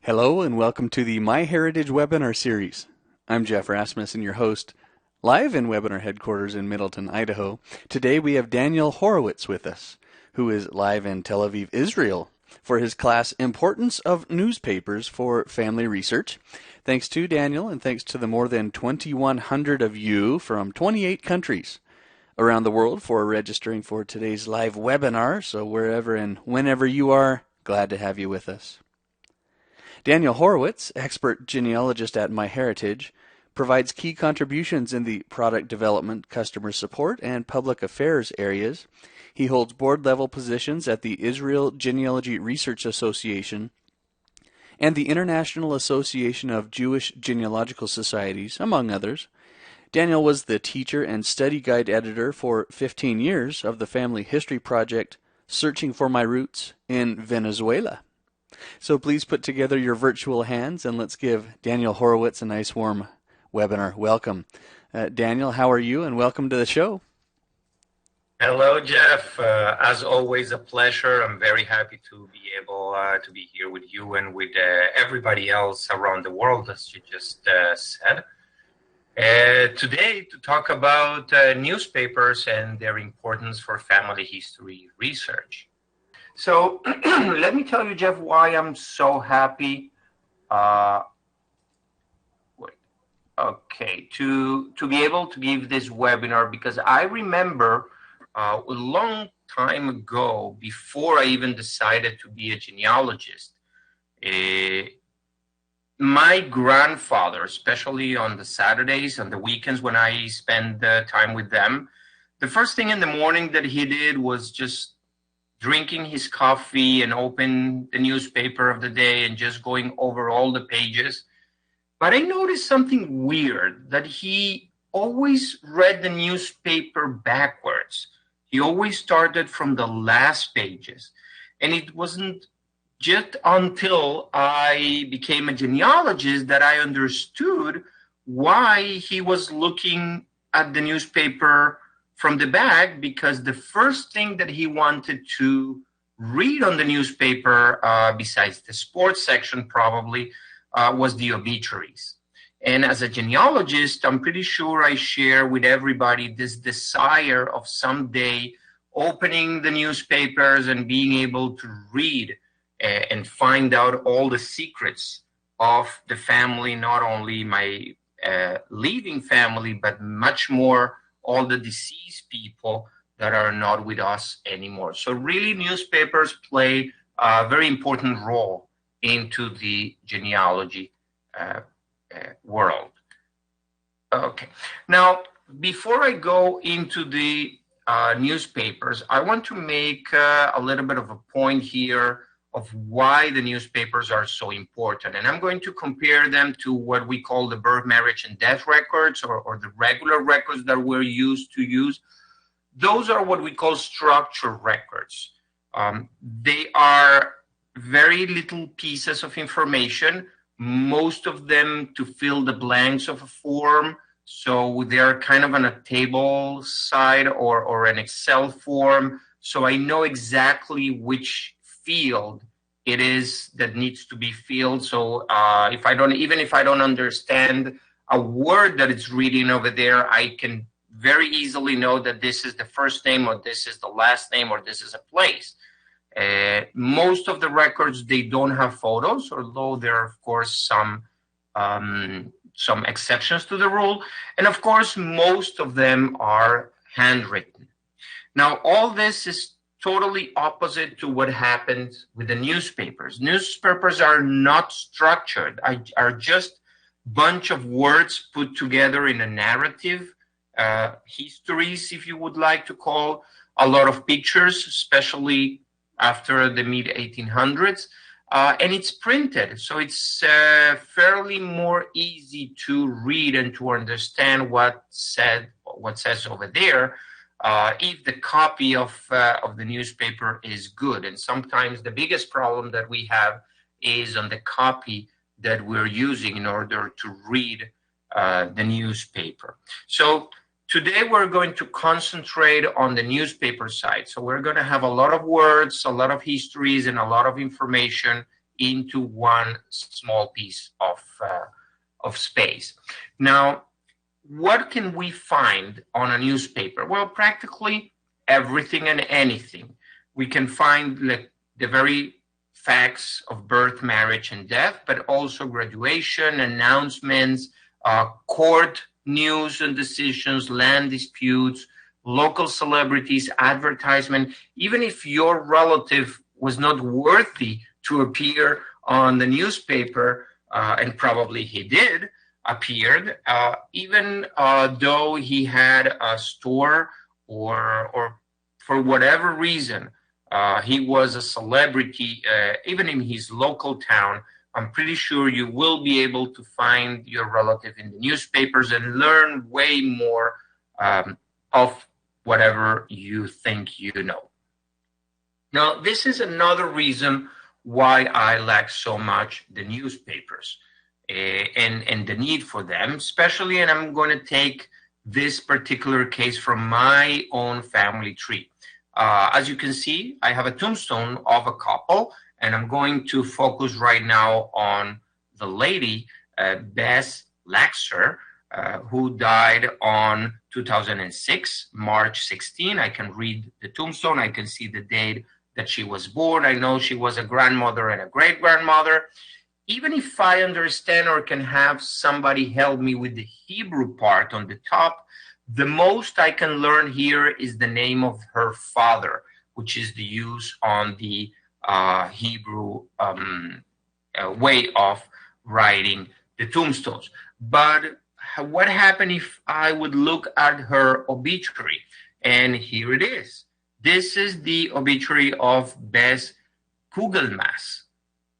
Hello and welcome to the MyHeritage webinar series. I'm Jeff Rasmussen, your host, live in webinar headquarters in Middleton, Idaho. Today we have Daniel Horowitz with us, who is live in Tel Aviv, Israel, for his class Importance of Newspapers for Family Research. Thanks to Daniel and thanks to the more than 2,100 of you from 28 countries around the world for registering for today's live webinar. So wherever and whenever you are, glad to have you with us. Daniel Horowitz, expert genealogist at MyHeritage, provides key contributions in the product development, customer support, and public affairs areas. He holds board-level positions at the Israel Genealogy Research Association and the International Association of Jewish Genealogical Societies, among others. Daniel was the teacher and study guide editor for 15 years of the family history project Searching for My Roots in Venezuela. So please put together your virtual hands and let's give Daniel Horowitz a nice warm webinar welcome. Daniel, how are you? And welcome to the show. Hello, Jeff. As always, a pleasure. I'm very happy to be able to be here with you and with everybody else around the world, as you just said. Today, to talk about newspapers and their importance for family history research. So let me tell you, Jeff, why I'm so happy to be able to give this webinar, because I remember a long time ago, before I even decided to be a genealogist, my grandfather, especially on the Saturdays and the weekends when I spend time with them, the first thing in the morning that he did was just drinking his coffee and open the newspaper of the day and just going over all the pages. But I noticed something weird, that he always read the newspaper backwards. He always started from the last pages. And it wasn't just until I became a genealogist that I understood why he was looking at the newspaper from the back, because the first thing that he wanted to read on the newspaper, besides the sports section probably, was the obituaries. And as a genealogist, I'm pretty sure I share with everybody this desire of someday opening the newspapers and being able to read and find out all the secrets of the family, not only my living family, but much more all the deceased people that are not with us anymore. So really, newspapers play a very important role into the genealogy world. Okay. Now, before I go into the newspapers, I want to make a little bit of a point here of why the newspapers are so important. And I'm going to compare them to what we call the birth, marriage, and death records, or the regular records that we're used to use. Those are what we call structured records. They are very little pieces of information, most of them to fill the blanks of a form. So they're kind of on a table side or an Excel form. So I know exactly which field it is that needs to be filled. So if I don't understand a word that it's reading over there, I can very easily know that this is the first name, or this is the last name, or this is a place. Most of the records, they don't have photos, although there are, of course, some exceptions to the rule. And of course, most of them are handwritten. Now, all this is totally opposite to what happens with the newspapers. Newspapers are not structured, are just a bunch of words put together in a narrative, histories, if you would like to call, a lot of pictures, especially after the mid-1800s, and it's printed. So it's fairly more easy to read and to understand what says over there, if the copy of the newspaper is good. And sometimes the biggest problem that we have is on the copy that we're using in order to read the newspaper. So today we're going to concentrate on the newspaper side. So we're going to have a lot of words, a lot of histories, and a lot of information into one small piece of space. Now, what can we find on a newspaper? Well, practically everything and anything. We can find like the very facts of birth, marriage, and death, but also graduation, announcements, court news and decisions, land disputes, local celebrities, advertisement. Even if your relative was not worthy to appear on the newspaper, and probably he did, appeared, even though he had a store or for whatever reason, he was a celebrity, even in his local town. I'm pretty sure you will be able to find your relative in the newspapers and learn way more of whatever you think you know. Now, this is another reason why I like so much the newspapers and the need for them, especially, and I'm going to take this particular case from my own family tree. As you can see, I have a tombstone of a couple, and I'm going to focus right now on the lady, Bess Laxer, who died on 2006, March 16. I can read the tombstone. I can see the date that she was born. I know she was a grandmother and a great-grandmother. Even if I understand or can have somebody help me with the Hebrew part on the top, the most I can learn here is the name of her father, which is the use on the Hebrew way of writing the tombstones. But what happened if I would look at her obituary? And here it is. This is the obituary of Bess Kugelmass.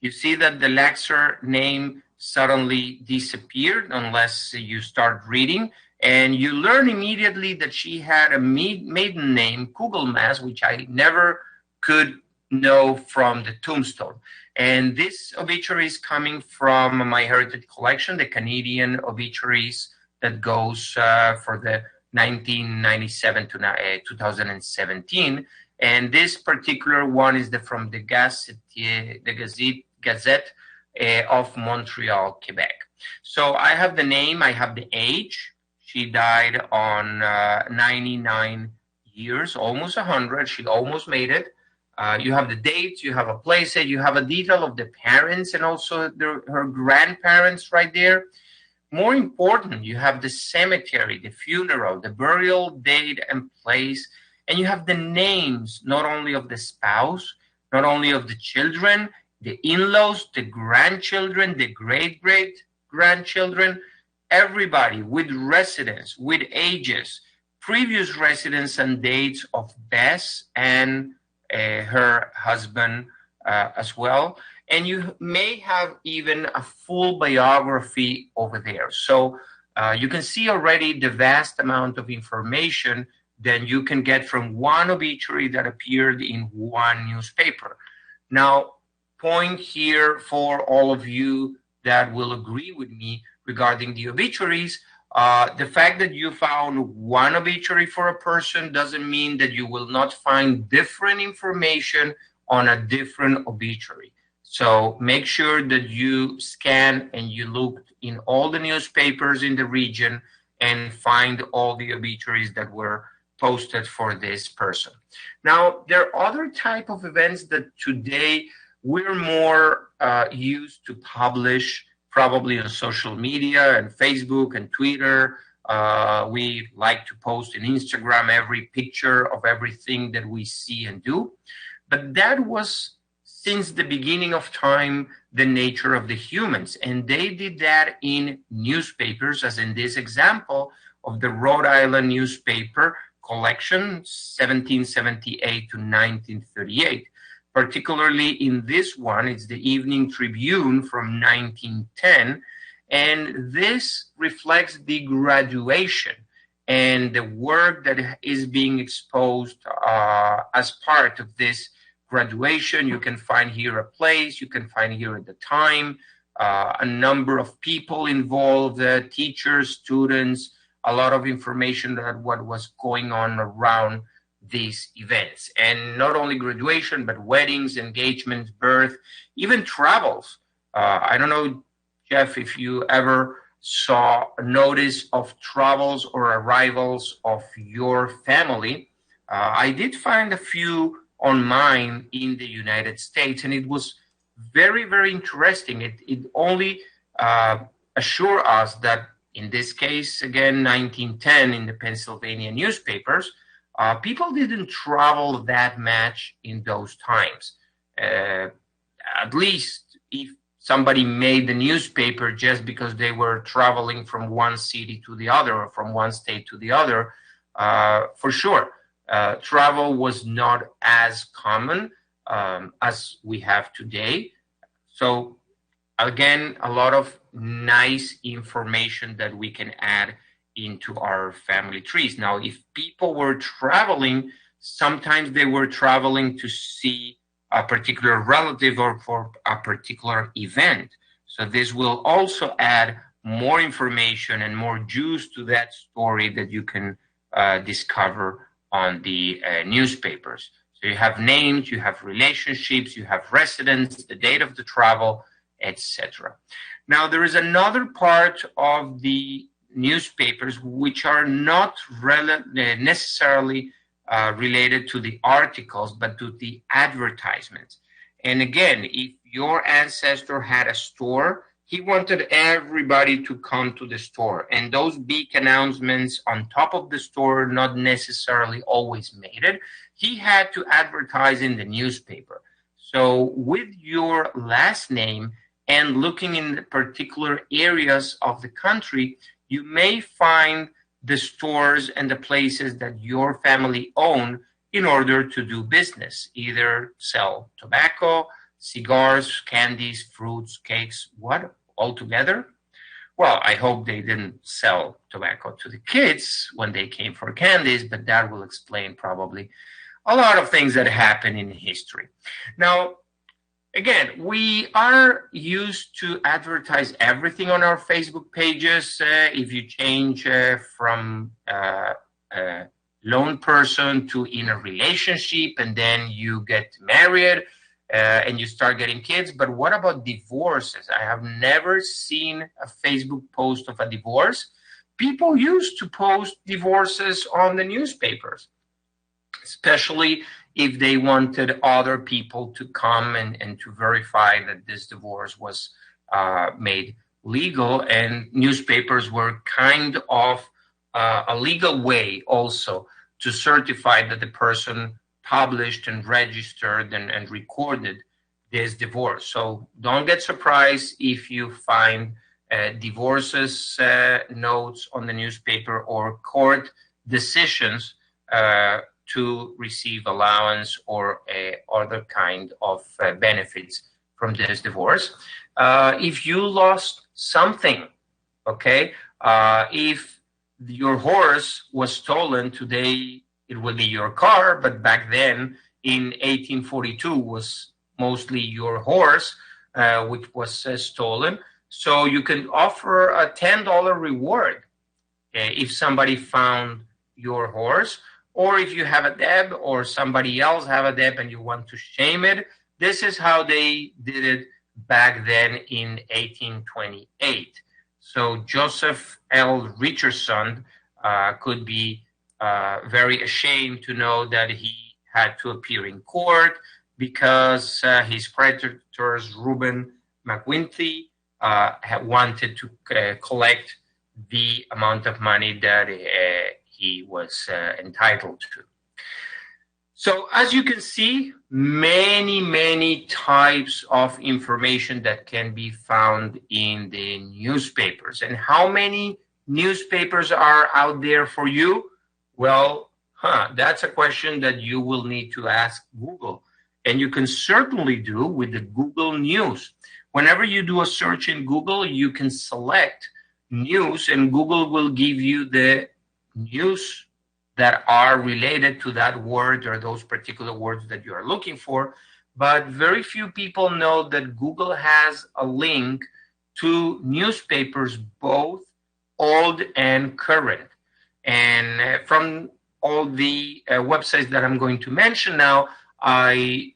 You see that the Laxer name suddenly disappeared unless you start reading. And you learn immediately that she had a maiden name, Kugelmass, which I never could know from the tombstone. And this obituary is coming from MyHeritage collection, the Canadian obituaries that goes for the 1997 to 2017. And this particular one is from the Gazette of Montreal, Quebec. So I have the name, I have the age. She died on 99 years, almost 100. She almost made it. You have the dates, you have a place, you have a detail of the parents and also her grandparents right there. More important, you have the cemetery, the funeral, the burial date and place, and you have the names, not only of the spouse, not only of the children, the in-laws, the grandchildren, the great-great-grandchildren, everybody with residence, with ages, previous residence and dates of Bess and her husband as well. And you may have even a full biography over there. So you can see already the vast amount of information that you can get from one obituary that appeared in one newspaper. Now, point here for all of you that will agree with me regarding the obituaries, the fact that you found one obituary for a person doesn't mean that you will not find different information on a different obituary. So make sure that you scan and you look in all the newspapers in the region and find all the obituaries that were posted for this person. Now, there are other type of events that today we're more used to publish, probably on social media and Facebook and Twitter. We like to post on Instagram every picture of everything that we see and do. But that was, since the beginning of time, the nature of the humans. And they did that in newspapers, as in this example of the Rhode Island newspaper collection, 1778 to 1938. Particularly in this one, it's the Evening Tribune from 1910. And this reflects the graduation and the work that is being exposed as part of this graduation. You can find here a place, you can find here at the time, a number of people involved, teachers, students, a lot of information about what was going on around these events. And not only graduation, but weddings, engagements, birth, even travels. I don't know, Jeff, if you ever saw a notice of travels or arrivals of your family. I did find a few on mine in the United States, and it was very, very interesting. It only assure us that in this case, again, 1910 in the Pennsylvania newspapers, people didn't travel that much in those times. At least if somebody made the newspaper just because they were traveling from one city to the other or from one state to the other, for sure. Travel was not as common as we have today. So again, a lot of nice information that we can add into our family trees. Now, if people were traveling, sometimes they were traveling to see a particular relative or for a particular event. So this will also add more information and more juice to that story that you can discover on the newspapers. So you have names, you have relationships, you have residents, the date of the travel, etc. Now, there is another part of the newspapers which are not necessarily related to the articles, but to the advertisements. And again, if your ancestor had a store, he wanted everybody to come to the store. And those big announcements on top of the store not necessarily always made it. He had to advertise in the newspaper. So with your last name and looking in the particular areas of the country, you may find the stores and the places that your family own in order to do business, either sell tobacco, cigars, candies, fruits, cakes, what, altogether? Well, I hope they didn't sell tobacco to the kids when they came for candies, but that will explain probably a lot of things that happen in history. Now, again, we are used to advertise everything on our Facebook pages. If you change from lone person to in a relationship, and then you get married and you start getting kids. But what about divorces? I have never seen a Facebook post of a divorce. People used to post divorces on the newspapers, especially if they wanted other people to come and to verify that this divorce was made legal. And newspapers were kind of a legal way also to certify that the person published and registered and recorded this divorce. So don't get surprised if you find divorces notes on the newspaper or court decisions to receive allowance or other kind of benefits from this divorce. If you lost something, okay, if your horse was stolen, today it will be your car, but back then in 1842 was mostly your horse, which was stolen. So you can offer a $10 reward if somebody found your horse, or if you have a debt or somebody else have a debt and you want to shame it. This is how they did it back then in 1828. So Joseph L. Richardson could be very ashamed to know that he had to appear in court because his creditors, Reuben McGuinty, had wanted to collect the amount of money that he was entitled to. So as you can see, many types of information that can be found in the newspapers. And how many newspapers are out there for you? Well, that's a question that you will need to ask Google. And you can certainly do with the Google News. Whenever you do a search in Google, you can select news, and Google will give you the news that are related to that word or those particular words that you are looking for. But very few people know that Google has a link to newspapers, both old and current. And from all the websites that I'm going to mention now, I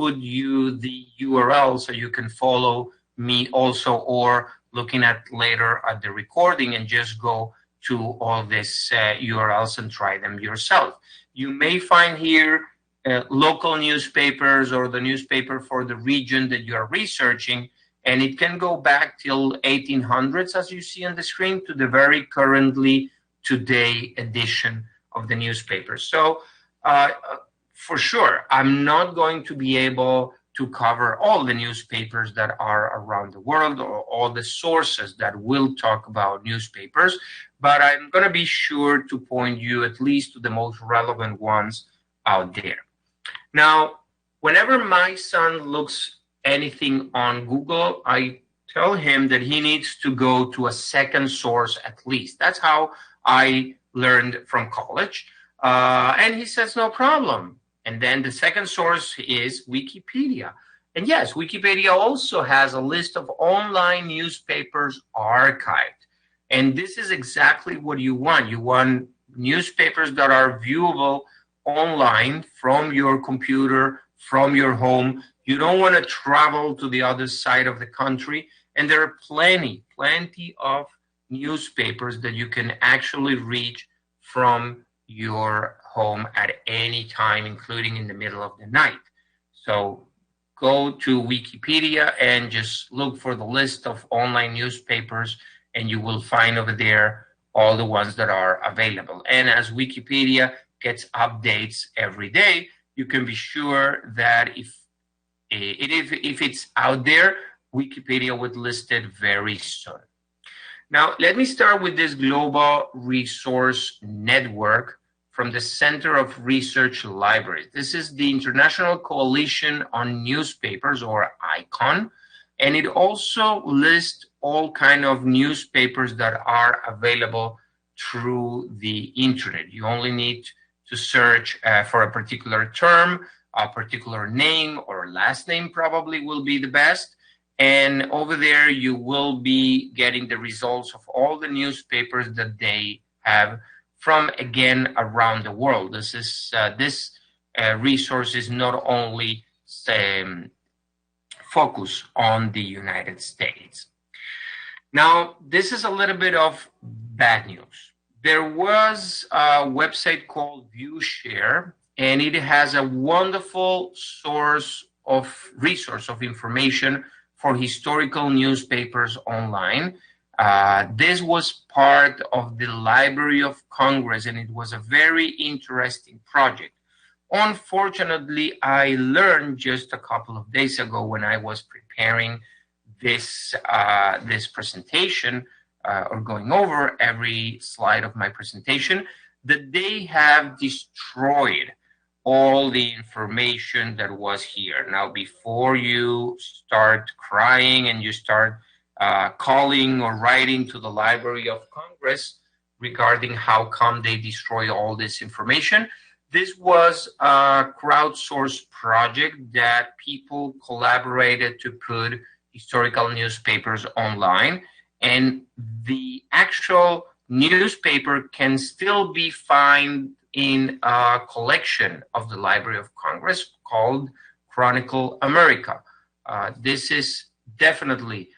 put you the URL so you can follow me also, or looking at later at the recording and just go to all these URLs and try them yourself. You may find here local newspapers or the newspaper for the region that you are researching, and it can go back till 1800s, as you see on the screen, to the very currently today edition of the newspaper. So for sure, I'm not going to be able to cover all the newspapers that are around the world or all the sources that will talk about newspapers, but I'm going to be sure to point you at least to the most relevant ones out there. Now, whenever my son looks anything on Google, I tell him that he needs to go to a second source at least. That's how I learned from college. And he says, no problem. And then the second source is Wikipedia. And yes, Wikipedia also has a list of online newspapers archived. And this is exactly what you want. You want newspapers that are viewable online from your computer, from your home. You don't want to travel to the other side of the country. And there are plenty of newspapers that you can actually reach from your home at any time, including in the middle of the night. So go to Wikipedia and just look for the list of online newspapers, and you will find over there all the ones that are available. And as Wikipedia gets updates every day, you can be sure that if it's out there, Wikipedia would list it very soon. Now, let me start with this global resource network from the Center of Research Libraries. This is the International Coalition on Newspapers, or ICON, and it also lists all kind of newspapers that are available through the internet. You only need to search for a particular term, a particular name, or last name probably will be the best. And over there, you will be getting the results of all the newspapers that they have from, again, around the world. This resource is not only focused on the United States. Now, this is a little bit of bad news. There was a website called ViewShare, and it has a wonderful resource of information for historical newspapers online. This was part of the Library of Congress, and it was a very interesting project. Unfortunately, I learned just a couple of days ago when I was preparing this presentation, or going over every slide of my presentation, that they have destroyed all the information that was here. Now, before you start crying and you start calling or writing to the Library of Congress regarding how come they destroy all this information, this was a crowdsourced project that people collaborated to put historical newspapers online, and the actual newspaper can still be found in a collection of the Library of Congress called Chronicling America. This is definitely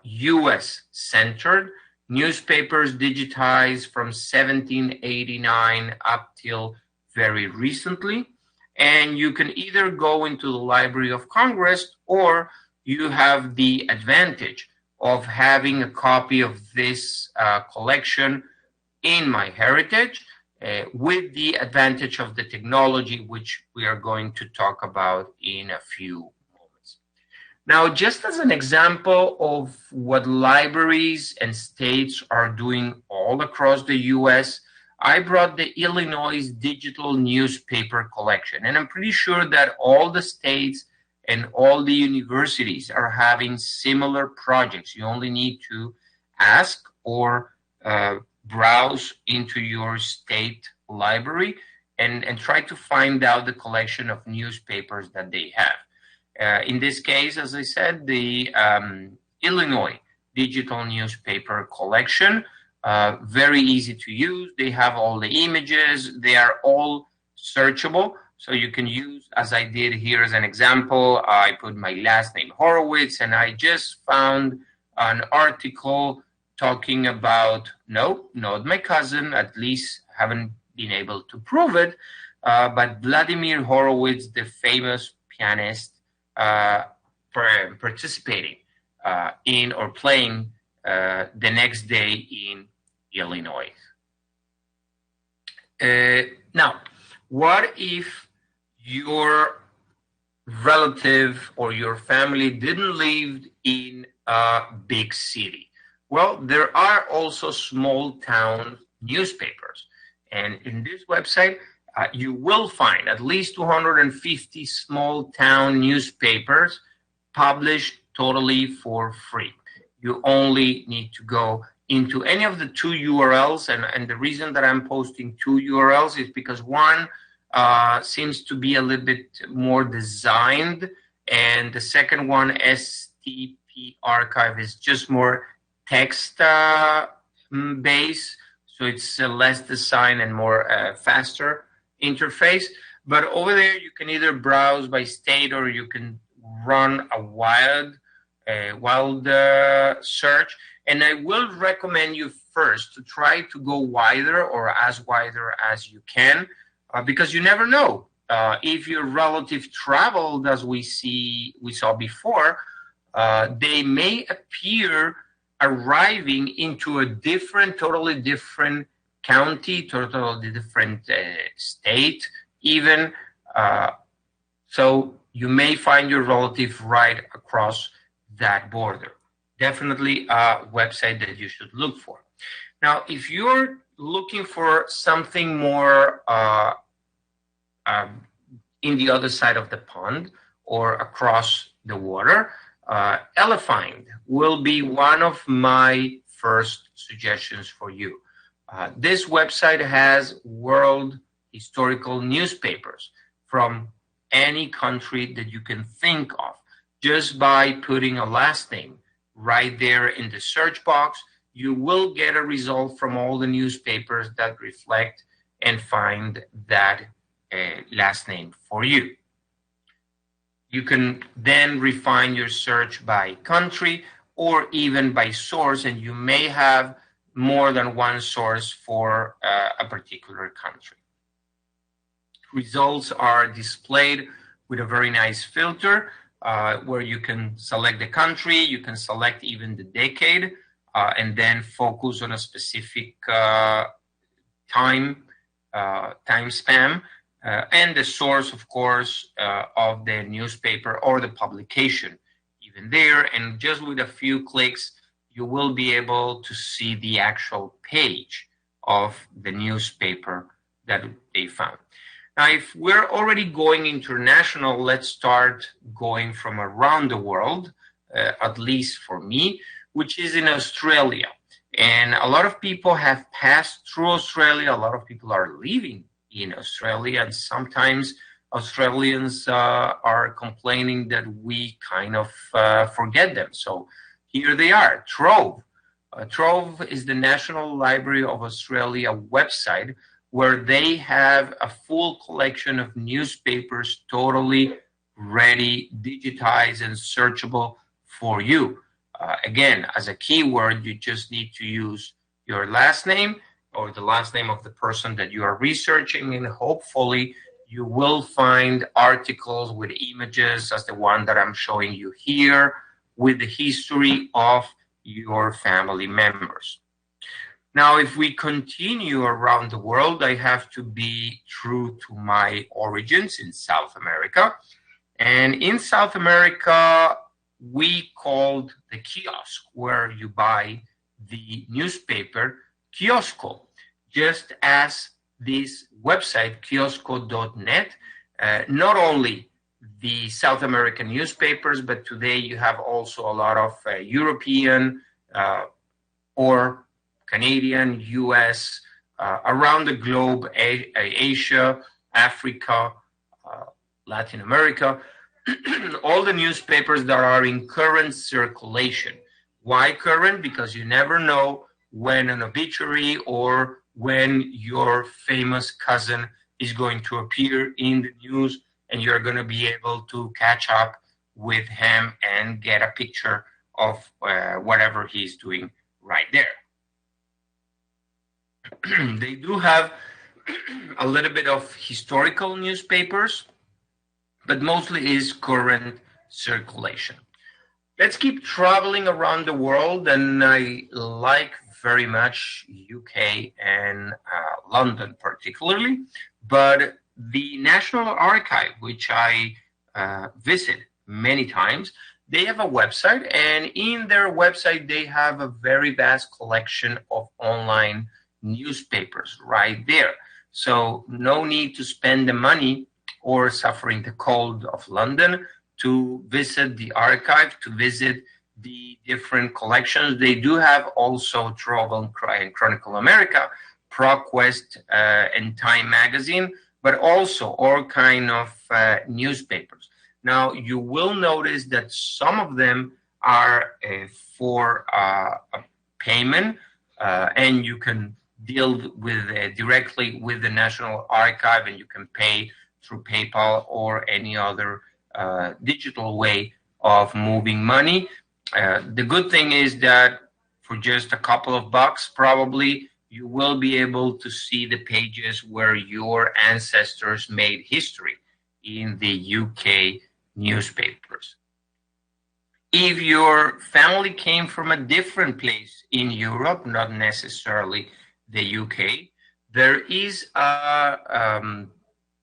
U.S.-centered newspapers digitized from 1789 up till very recently. And you can either go into the Library of Congress, or you have the advantage of having a copy of this collection in MyHeritage, with the advantage of the technology, which we are going to talk about in a few moments. Now, just as an example of what libraries and states are doing all across the U.S., I brought the Illinois Digital Newspaper Collection, and I'm pretty sure that all the states and all the universities are having similar projects. You only need to ask or browse into your state library and try to find out the collection of newspapers that they have. In this case, as I said, the Illinois Digital Newspaper Collection Very easy to use. They have all the images. They are all searchable. So you can use, as I did here as an example, I put my last name Horowitz, and I just found an article talking about, no, not my cousin, at least haven't been able to prove it, but Vladimir Horowitz, the famous pianist, participating in or playing the next day in Illinois. Now, what if your relative or your family didn't live in a big city? Well, there are also small town newspapers. And in this website, you will find at least 250 small town newspapers published totally for free. You only need to go into any of the two URLs. And the reason that I'm posting two URLs is because one seems to be a little bit more designed, and the second one, STP Archive, is just more text based, so it's less design and more faster interface. But over there, you can either browse by state or you can run a wild search. And I will recommend you first to try to go wider or as wider as you can. Because you never know if your relative traveled, as we saw before, they may appear arriving into a totally different county, totally different state, even. So you may find your relative right across that border. Definitely a website that you should look for. Now, if you're looking for something more in the other side of the pond or across the water, Elephind will be one of my first suggestions for you. This website has world historical newspapers from any country that you can think of. Just by putting a last name right there in the search box, you will get a result from all the newspapers that reflect and find that last name for you. You can then refine your search by country or even by source, and you may have more than one source for a particular country. Results are displayed with a very nice filter where you can select the country, you can select even the decade, and then focus on a specific time span, and the source, of course, of the newspaper or the publication even there. And just with a few clicks, you will be able to see the actual page of the newspaper that they found. Now, if we're already going international, let's start going from around the world, at least for me, which is in Australia. And a lot of people have passed through Australia. A lot of people are living in Australia. And sometimes Australians are complaining that we kind of forget them. So here they are, Trove. Trove is the National Library of Australia website where they have a full collection of newspapers totally ready, digitized, and searchable for you. Again, as a keyword, you just need to use your last name or the last name of the person that you are researching, and hopefully you will find articles with images as the one that I'm showing you here with the history of your family members. Now, if we continue around the world, I have to be true to my origins in South America. And in South America, we called the kiosk where you buy the newspaper kiosco, just as this website, kiosco.net, not only the South American newspapers, but today you have also a lot of European or Canadian, US, around the globe, Asia, Africa, Latin America, all the newspapers that are in current circulation. Why current? Because you never know when an obituary or when your famous cousin is going to appear in the news, and you're going to be able to catch up with him and get a picture of whatever he's doing right there. They do have a little bit of historical newspapers, but mostly is current circulation. Let's keep traveling around the world, and I like very much UK and London particularly, but the National Archive, which I visit many times, they have a website, and in their website they have a very vast collection of online newspapers right there. So no need to spend the money or suffering the cold of London to visit the archive, to visit the different collections. They do have also Trove and Chronicle America, ProQuest, and Time Magazine, but also all kind of newspapers. Now, you will notice that some of them are for a payment, and you can deal with directly with the National Archive, and you can pay through PayPal or any other digital way of moving money. The good thing is that for just a couple of bucks, probably you will be able to see the pages where your ancestors made history in the UK newspapers. If your family came from a different place in Europe, not necessarily the UK, there is a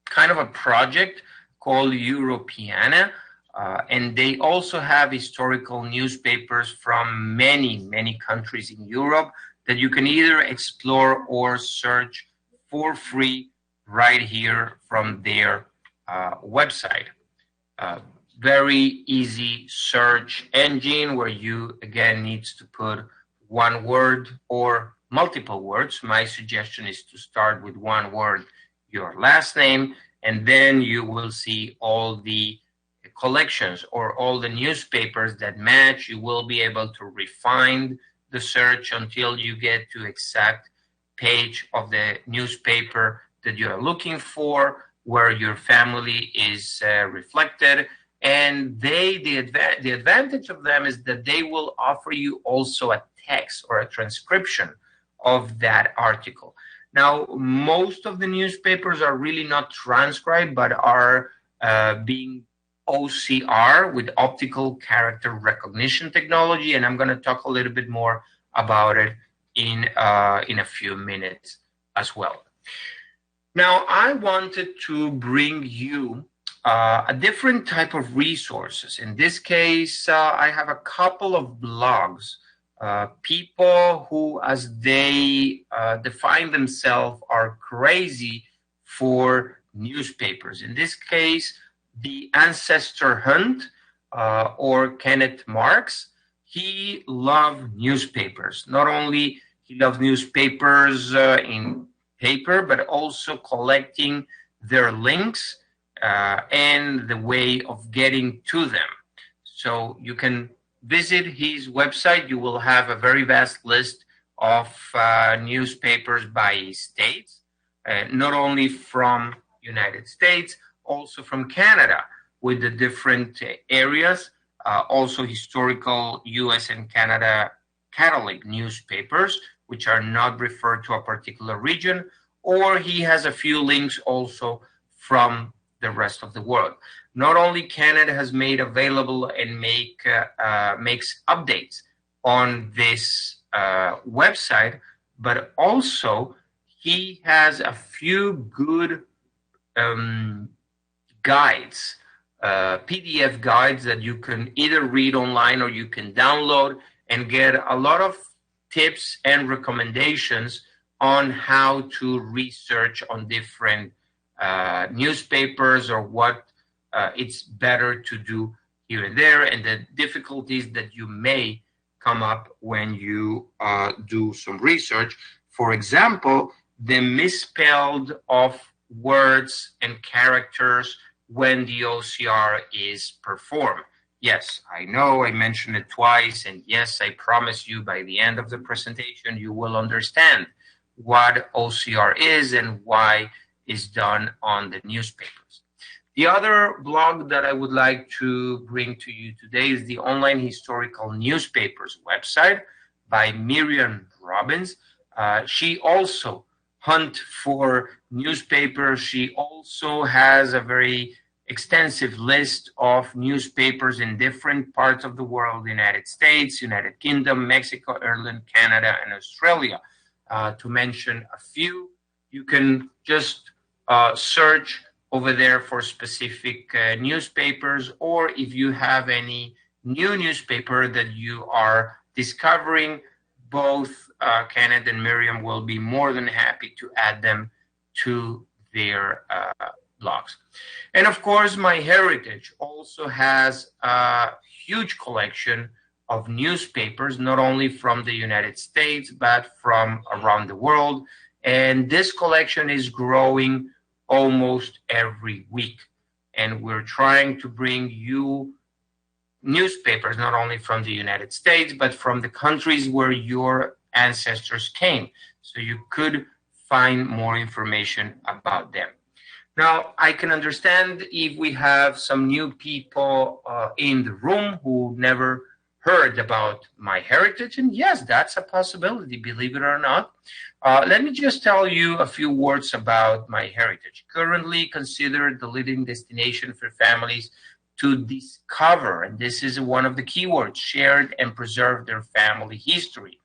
kind of a project called Europeana, and they also have historical newspapers from many countries in Europe that you can either explore or search for free right here from their website. Very easy search engine where you again needs to put one word or multiple words. My suggestion is to start with one word, your last name, and then you will see all the collections or all the newspapers that match. You will be able to refine the search until you get to exact page of the newspaper that you're looking for, where your family is reflected. And the advantage of them is that they will offer you also a text or a transcription of that article. Now, most of the newspapers are really not transcribed, but are being OCR with optical character recognition technology, and I'm going to talk a little bit more about it in a few minutes as well. Now, I wanted to bring you a different type of resources. In this case, I have a couple of blogs. People who, as they define themselves, are crazy for newspapers. In this case, the Ancestor Hunt, or Kenneth Marks, he loved newspapers. Not only he loved newspapers in paper, but also collecting their links and the way of getting to them. So you can visit his website. You will have a very vast list of newspapers by states, not only from United States, also from Canada, with the different areas, also historical US and Canada Catholic newspapers, which are not referred to a particular region, or he has a few links also from the rest of the world. Not only Canada has made available and makes updates on this website, but also he has a few good guides, PDF guides that you can either read online or you can download and get a lot of tips and recommendations on how to research on different newspapers or what it's better to do here and there, and the difficulties that you may come up when you do some research. For example, the misspelled of words and characters when the OCR is performed. Yes, I know I mentioned it twice, and yes, I promise you by the end of the presentation, you will understand what OCR is and why it's done on the newspapers. The other blog that I would like to bring to you today is the Online Historical Newspapers website by Miriam Robbins. She also hunts for newspapers. She also has a very extensive list of newspapers in different parts of the world: United States, United Kingdom, Mexico, Ireland, Canada, and Australia. To mention a few, you can just search over there for specific newspapers, or if you have any new newspaper that you are discovering, both Kenneth and Miriam will be more than happy to add them to their blogs. And of course, MyHeritage also has a huge collection of newspapers, not only from the United States, but from around the world. And this collection is growing almost every week. And we're trying to bring you newspapers, not only from the United States, but from the countries where your ancestors came, so you could find more information about them. Now, I can understand if we have some new people in the room who never heard about MyHeritage, and yes, that's a possibility, believe it or not. Let me just tell you a few words about MyHeritage. Currently considered the leading destination for families to discover, and this is one of the keywords, shared and preserve their family history.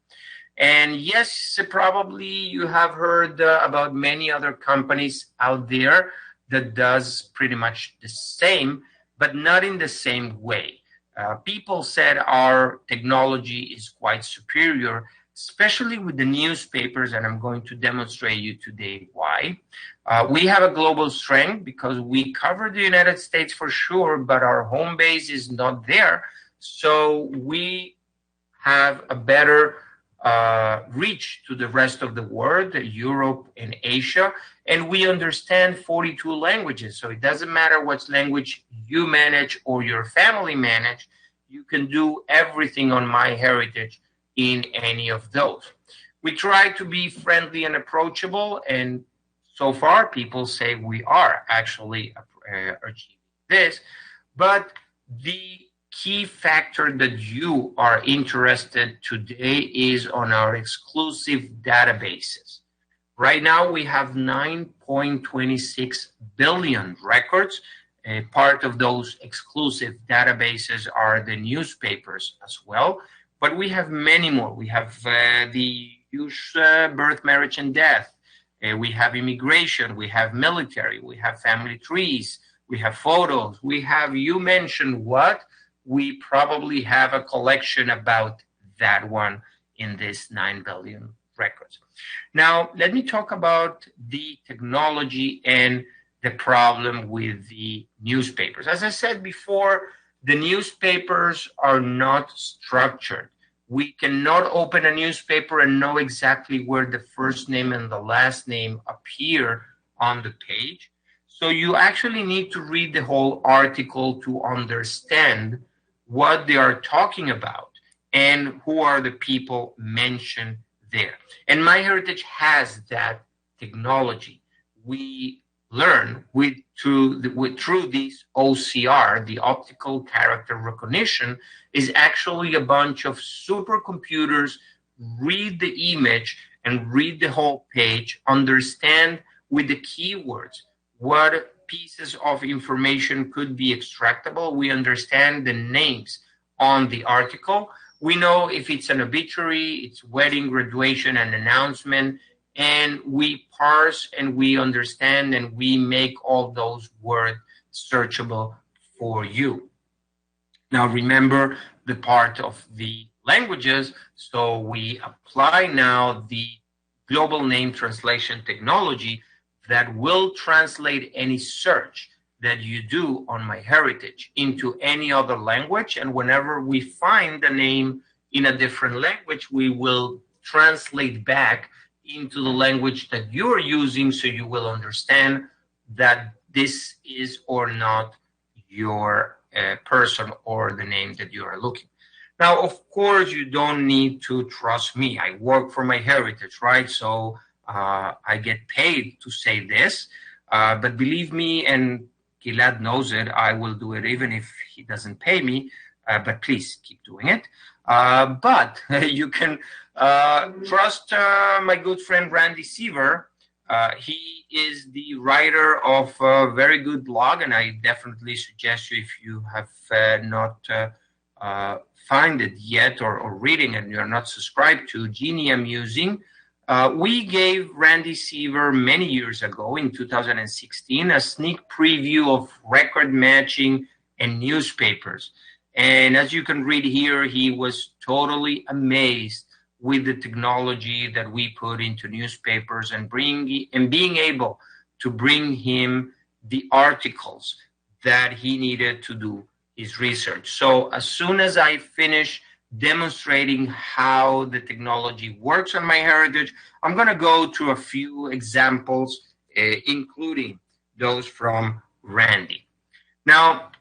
And yes, probably you have heard about many other companies out there that does pretty much the same, but not in the same way. People said our technology is quite superior, especially with the newspapers, and I'm going to demonstrate you today why. We have a global strength because we cover the United States for sure, but our home base is not there. So we have a better reach to the rest of the world, Europe and Asia, and we understand 42 languages. So it doesn't matter what language you manage or your family manage, you can do everything on MyHeritage in any of those. We try to be friendly and approachable, and so far people say we are actually achieving this, but the key factor that you are interested today is on our exclusive databases. Right now we have 9.26 billion records. Part of those exclusive databases are the newspapers as well, but we have many more. We have the Jewish birth, marriage, and death. We have immigration. We have military. We have family trees. We have photos. We have, you mentioned what? We probably have a collection about that one in this 9 billion records. Now, let me talk about the technology and the problem with the newspapers. As I said before, the newspapers are not structured. We cannot open a newspaper and know exactly where the first name and the last name appear on the page. So you actually need to read the whole article to understand what they are talking about and who are the people mentioned there. And MyHeritage has that technology. We learn through this OCR, the optical character recognition, is actually a bunch of supercomputers read the image and read the whole page, understand with the keywords what pieces of information could be extractable. We understand the names on the article. We know if it's an obituary, it's wedding, graduation, and announcement, and we parse and we understand and we make all those words searchable for you. Now remember the part of the languages, so we apply now the global name translation technology that will translate any search that you do on MyHeritage into any other language. And whenever we find the name in a different language, we will translate back into the language that you're using, so you will understand that this is or not your person or the name that you are looking. Now, of course, you don't need to trust me. I work for MyHeritage, right? So I get paid to say this. But believe me, and Gilad knows it, I will do it even if he doesn't pay me. But please keep doing it. But you can trust my good friend Randy Seaver. He is the writer of a very good blog, and I definitely suggest you, if you have not find it yet or reading it and you're not subscribed to Genie Amusing. We gave Randy Seaver many years ago in 2016 a sneak preview of record matching and newspapers. And as you can read here, he was totally amazed with the technology that we put into newspapers and being able to bring him the articles that he needed to do his research. So as soon as I finish demonstrating how the technology works on MyHeritage, I'm going to go to a few examples, including those from Randy. Now,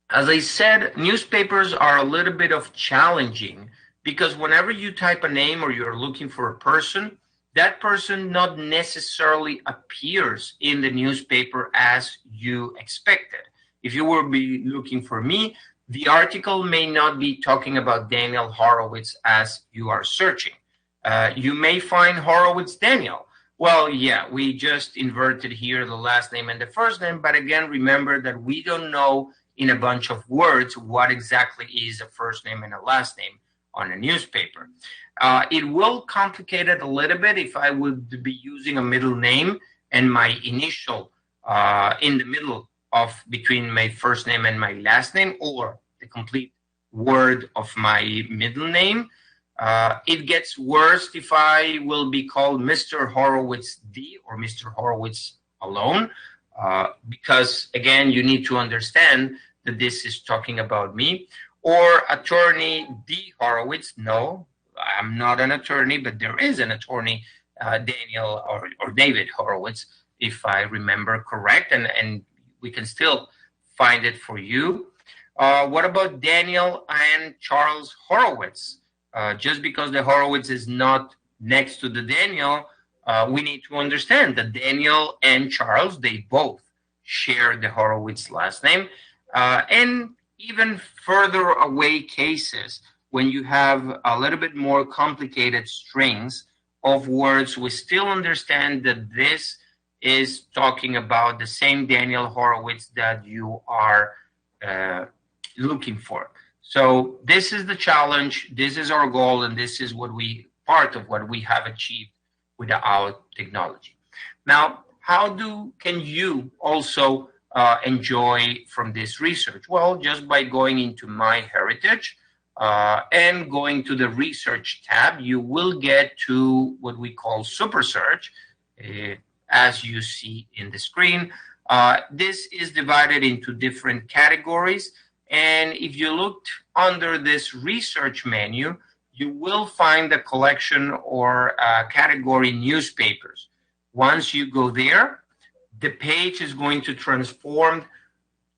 as I said, newspapers are a little bit of challenging because whenever you type a name or you're looking for a person, that person not necessarily appears in the newspaper as you expected. If you will be looking for me, the article may not be talking about Daniel Horowitz as you are searching. You may find Horowitz Daniel. Well, yeah, we just inverted here the last name and the first name, but again, remember that we don't know in a bunch of words what exactly is a first name and a last name on a newspaper. It will complicate it a little bit if I would be using a middle name and my initial in the middle of between my first name and my last name, or the complete word of my middle name. It gets worse if I will be called Mr. Horowitz D or Mr. Horowitz alone, because again, you need to understand that this is talking about me. Or Attorney D Horowitz. No, I'm not an attorney, but there is an attorney, Daniel or David Horowitz, if I remember correct, and we can still find it for you. What about Daniel and Charles Horowitz? Just because the Horowitz is not next to the Daniel, we need to understand that Daniel and Charles, they both share the Horowitz last name. And even further away cases, when you have a little bit more complicated strings of words, we still understand that this is talking about the same Daniel Horowitz that you are looking for. So this is the challenge, this is our goal, and this is part of what we have achieved with our technology. Now, how can you also enjoy from this research? Well, just by going into MyHeritage and going to the research tab, you will get to what we call Super Search, as you see in the screen. This is divided into different categories. And if you looked under this research menu, you will find the collection or category newspapers. Once you go there, the page is going to transform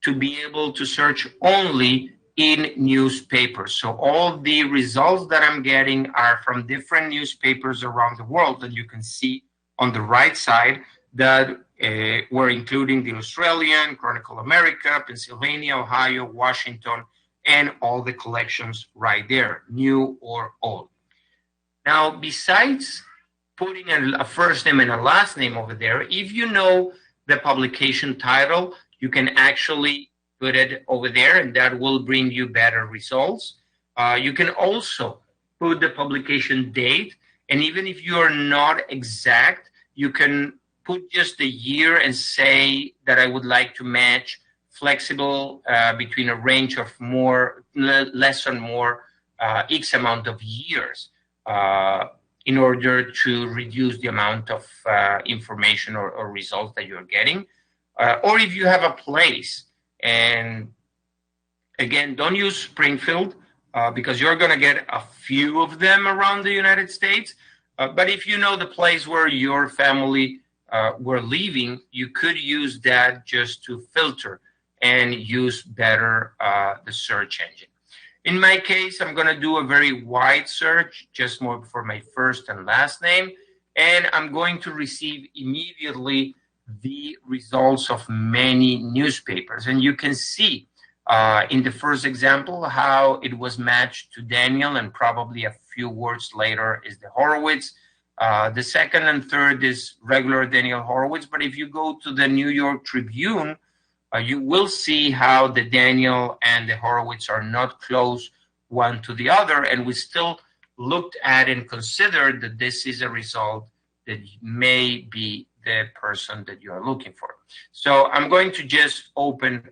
to be able to search only in newspapers. So all the results that I'm getting are from different newspapers around the world that you can see on the right side that we're including the Australian, Chronicling America, Pennsylvania, Ohio, Washington, and all the collections right there, new or old. Now, besides putting a first name and a last name over there, if you know the publication title, you can actually put it over there, and that will bring you better results. You can also put the publication date, and even if you are not exact, you can put just the year and say that I would like to match flexible between a range of less and more X amount of years in order to reduce the amount of information or results that you're getting. Or if you have a place, and again, don't use Springfield because you're going to get a few of them around the United States. But if you know the place where your family were living, you could use that just to filter and use better the search engine. In my case, I'm going to do a very wide search, just more for my first and last name, and I'm going to receive immediately the results of many newspapers. And you can see in the first example how it was matched to Daniel, and probably a few words later is the Horowitz. The second and third is regular Daniel Horowitz, but if you go to the New York Tribune, you will see how the Daniel and the Horowitz are not close one to the other, and we still looked at and considered that this is a result that may be the person that you are looking for. So I'm going to just open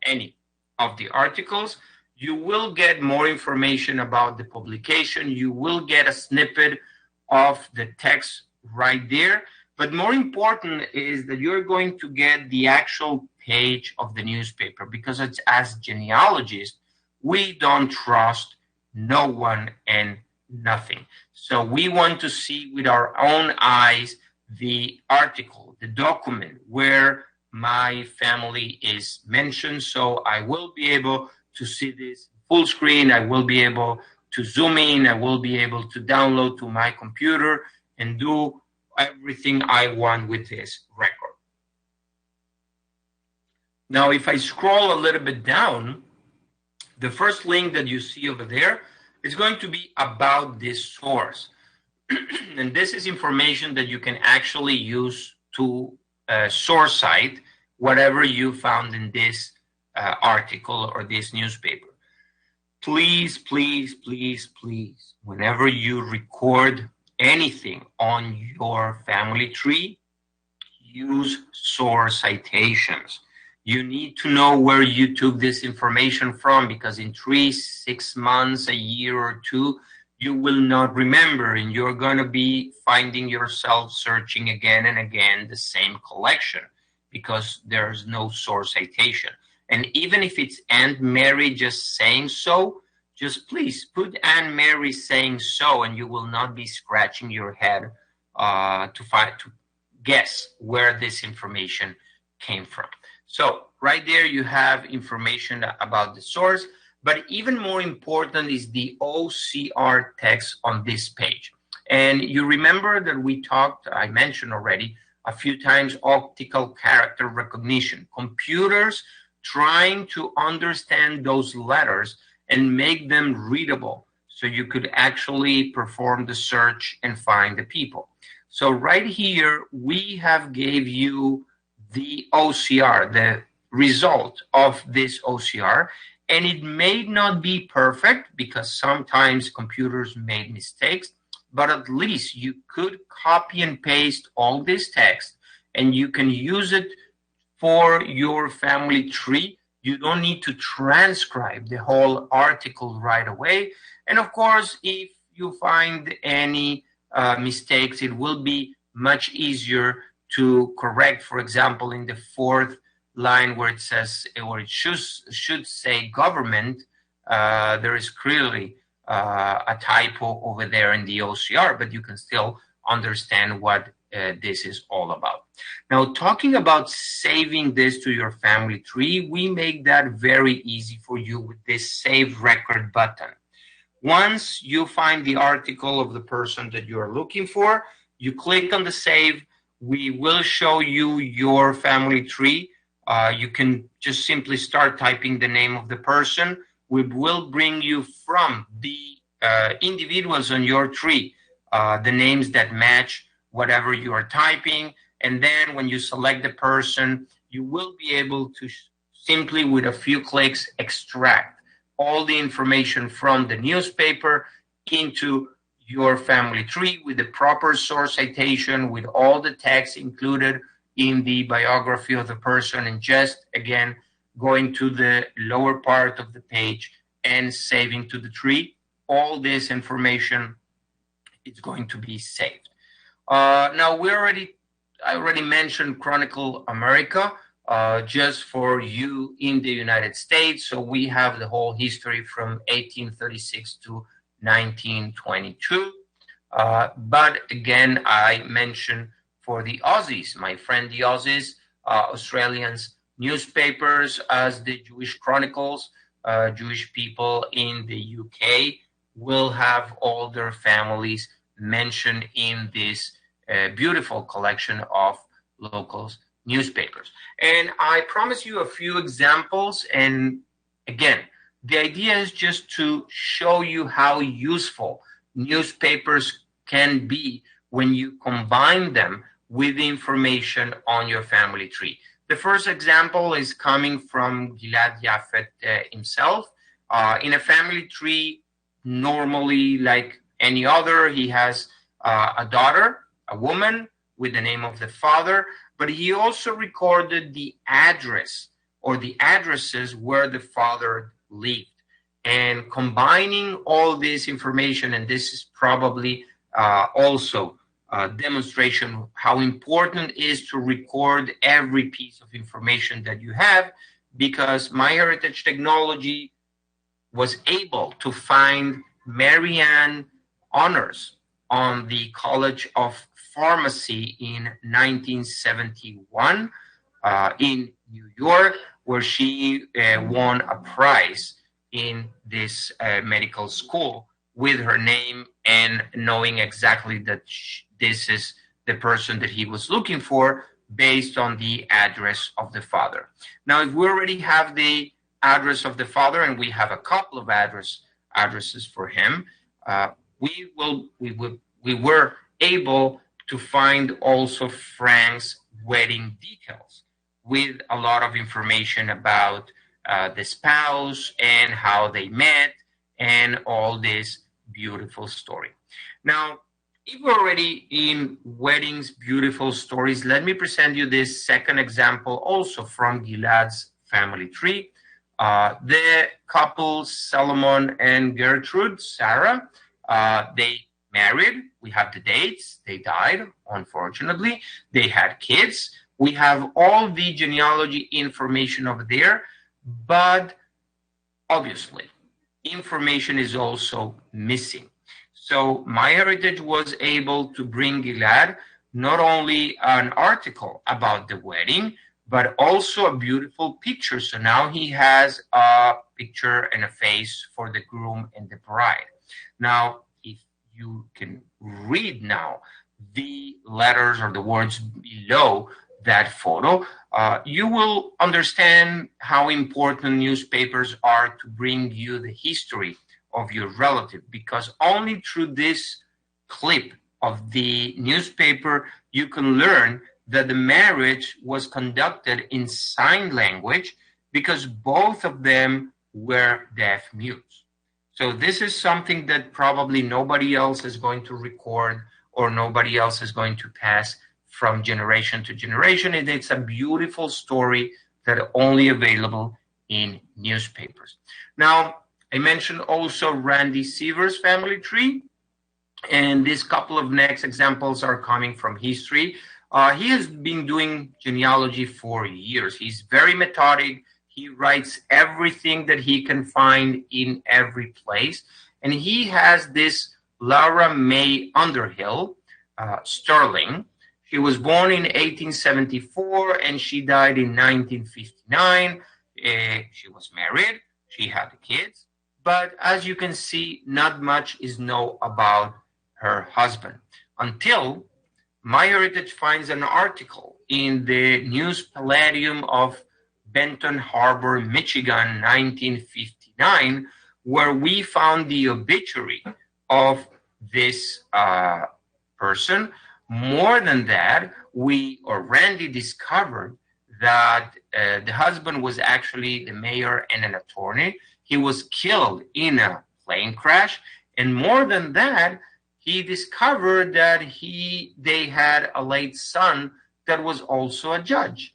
any of the articles. You will get more information about the publication. You will get a snippet of the text right there. But more important is that you're going to get the actual page of the newspaper, because it's, as genealogists, we don't trust no one and nothing. So we want to see with our own eyes the article, the document where my family is mentioned. So I will be able to see this full screen. I will be able to zoom in. I will be able to download to my computer and do everything I want with this record. Now, if I scroll a little bit down, the first link that you see over there is going to be about this source. And this is information that you can actually use to source cite whatever you found in this article or this newspaper. Please, please, please, please, whenever you record anything on your family tree, use source citations. You need to know where you took this information from, because in 3, 6 months, a year or two, you will not remember, and you're going to be finding yourself searching again and again the same collection because there's no source citation. And even if it's Aunt Mary just saying so, just please put Aunt Mary saying so, and you will not be scratching your head to guess where this information came from. So right there you have information about the source, but even more important is the OCR text on this page. And you remember that I mentioned already a few times, optical character recognition, computers trying to understand those letters and make them readable so you could actually perform the search and find the people. So right here, we have gave you the OCR, the result of this OCR, and it may not be perfect because sometimes computers made mistakes, but at least you could copy and paste all this text and you can use it for your family tree. You don't need to transcribe the whole article right away. And of course, if you find any mistakes, it will be much easier to correct. For example, in the fourth line where it says, or it should say government, there is clearly a typo over there in the OCR, but you can still understand what this is all about. Now, talking about saving this to your family tree, we make that very easy for you with this Save Record button. Once you find the article of the person that you are looking for, you click on the save. We will show you your family tree. You can just simply start typing the name of the person. We will bring you from the individuals on your tree, the names that match whatever you are typing. And then when you select the person, you will be able to simply, with a few clicks, extract all the information from the newspaper into your family tree with the proper source citation, with all the text included in the biography of the person, and just, again, going to the lower part of the page and saving to the tree. All this information is going to be saved. Now, I already mentioned Chronicle America, just for you in the United States. So we have the whole history from 1836 to 1922. But again, I mentioned for the Aussies, my friend the Aussies, Australians, newspapers as the Jewish Chronicles. Jewish people in the UK will have all their families mentioned in this beautiful collection of local newspapers. And I promise you a few examples. And again, the idea is just to show you how useful newspapers can be when you combine them with the information on your family tree. The first example is coming from Gilad Yafet himself. In a family tree, normally like any other, he has a daughter, a woman with the name of the father, but he also recorded the address or the addresses where the father lived. And combining all this information, and this is probably also a demonstration how important it is to record every piece of information that you have, because MyHeritage technology was able to find Marianne honors on the College of Pharmacy in 1971 in New York, where she won a prize in this medical school with her name and knowing exactly that this is the person that he was looking for based on the address of the father. Now, if we already have the address of the father and we have a couple of addresses for him, we were able to find also Frank's wedding details with a lot of information about the spouse and how they met and all this beautiful story. Now, if we're already in weddings, beautiful stories, let me present you this second example also from Gilad's family tree. The couple, Solomon and Gertrude, Sarah, they married. We have the dates. They died, unfortunately. They had kids. We have all the genealogy information over there, but obviously, information is also missing. So MyHeritage was able to bring Gilad not only an article about the wedding, but also a beautiful picture. So now he has a picture and a face for the groom and the bride. Now, if you can read now the letters or the words below that photo, you will understand how important newspapers are to bring you the history of your relative, because only through this clip of the newspaper you can learn that the marriage was conducted in sign language because both of them were deaf mutes. So this is something that probably nobody else is going to record or nobody else is going to pass from generation to generation. And it's a beautiful story that are only available in newspapers. Now, I mentioned also Randy Seaver's family tree, and this couple of next examples are coming from history. He has been doing genealogy for years. He's very methodic. He writes everything that he can find in every place. And he has this Laura May Underhill, Sterling. She was born in 1874 and she died in 1959. She was married. She had kids. But as you can see, not much is known about her husband until MyHeritage finds an article in the News Palladium of Benton Harbor, Michigan, 1959, where we found the obituary of this person. More than that, Randy discovered that the husband was actually the mayor and an attorney. He was killed in a plane crash. And more than that, he discovered that they had a late son that was also a judge.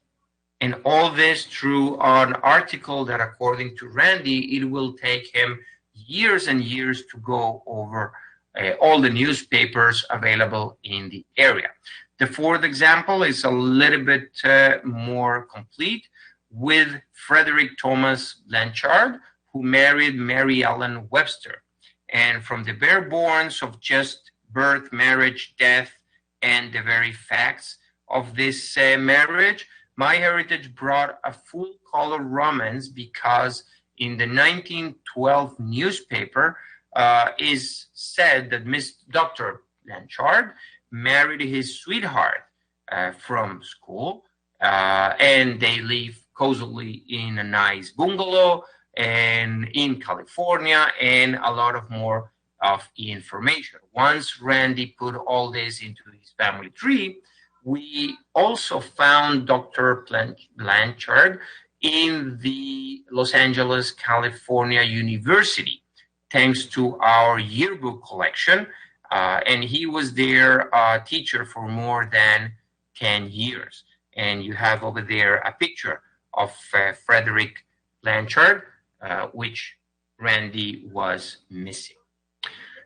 And all this through an article that, according to Randy, it will take him years and years to go over all the newspapers available in the area. The fourth example is a little bit more complete with Frederick Thomas Blanchard, who married Mary Ellen Webster. And from the bare bones of just birth, marriage, death, and the very facts of this marriage, MyHeritage brought a full-color romance because in the 1912 newspaper is said that Dr. Blanchard married his sweetheart from school, and they live cozily in a nice bungalow and in California, and a lot of more of information. Once Randy put all this into his family tree, we also found Dr. Blanchard in the Los Angeles, California University, thanks to our yearbook collection. And he was their teacher for more than 10 years. And you have over there a picture of Frederick Blanchard, which Randy was missing.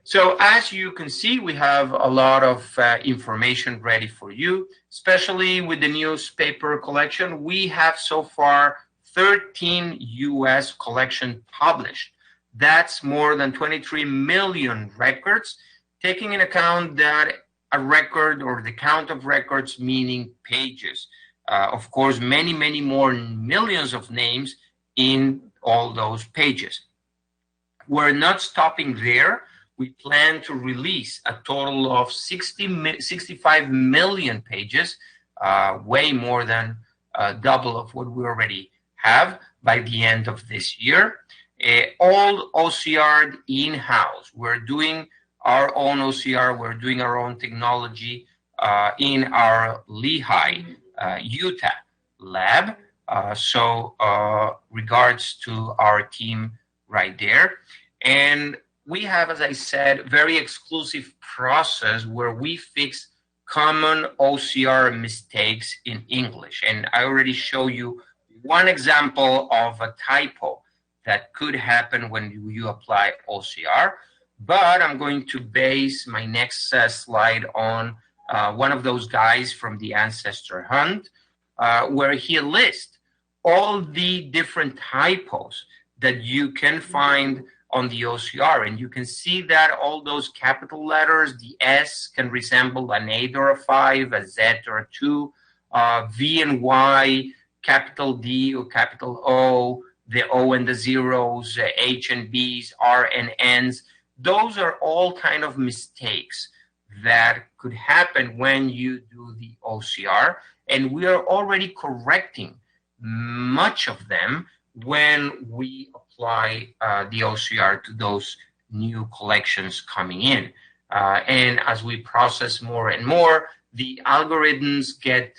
So as you can see, we have a lot of information ready for you, especially with the newspaper collection. We have so far 13 U.S. collection published. That's more than 23 million records, taking in account that a record or the count of records meaning pages. Of course, many, many more millions of names in all those pages. We're not stopping there. We plan to release a total of 65 million pages, way more than double of what we already have by the end of this year. All OCR in-house. We're doing our own OCR. We're doing our own technology in our Lehigh, Utah lab. So regards to our team right there. And we have, as I said, very exclusive process where we fix common OCR mistakes in English. And I already show you one example of a typo that could happen when you apply OCR. But I'm going to base my next slide on one of those guys from the Ancestor Hunt, where he lists all the different typos that you can find on the OCR. And you can see that all those capital letters, the S can resemble an 8 or a 5, a Z or a 2, V and Y, capital D or capital O, the O and the zeros, H and B's, R and N's. Those are all kind of mistakes that could happen when you do the OCR. And we are already correcting much of them when we apply the OCR to those new collections coming in. And as we process more and more, the algorithms get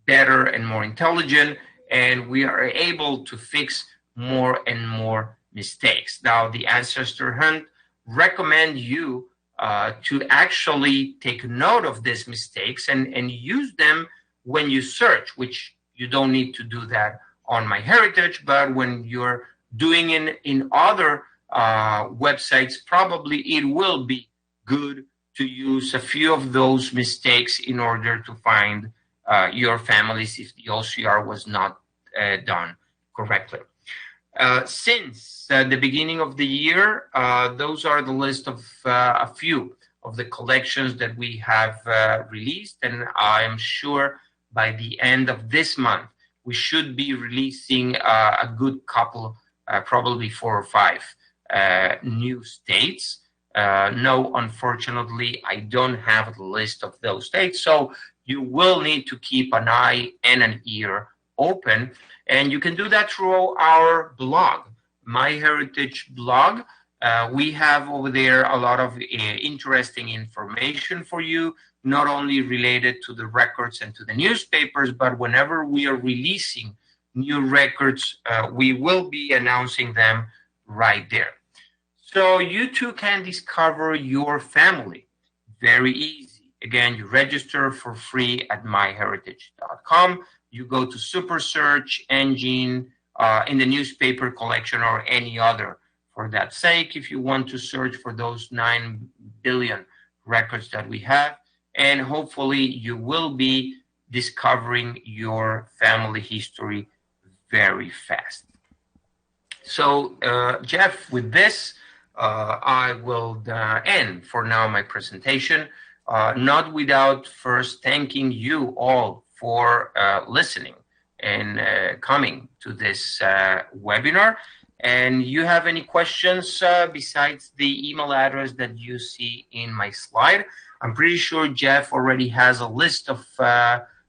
better and more intelligent, and we are able to fix more and more mistakes. Now, the Ancestor Hunt recommend you to actually take note of these mistakes and use them when you search, which you don't need to do that on MyHeritage, but when you're doing in other websites, probably it will be good to use a few of those mistakes in order to find your families if the OCR was not done correctly. Since the beginning of the year, those are the list of a few of the collections that we have released, and I am sure by the end of this month, we should be releasing a good couple, probably 4 or 5 new states. No, unfortunately, I don't have the list of those states, so you will need to keep an eye and an ear open, and you can do that through our blog, MyHeritage blog. We have over there a lot of interesting information for you, not only related to the records and to the newspapers, but whenever we are releasing new records, we will be announcing them right there. So you too can discover your family very easy. Again, you register for free at myheritage.com. You go to super search engine in the newspaper collection or any other for that sake, if you want to search for those 9 billion records that we have. And hopefully you will be discovering your family history very fast. So, Jeff, with this, I will end for now my presentation, not without first thanking you all for listening. in coming to this webinar. And you have any questions besides the email address that you see in my slide? I'm pretty sure Jeff already has a list of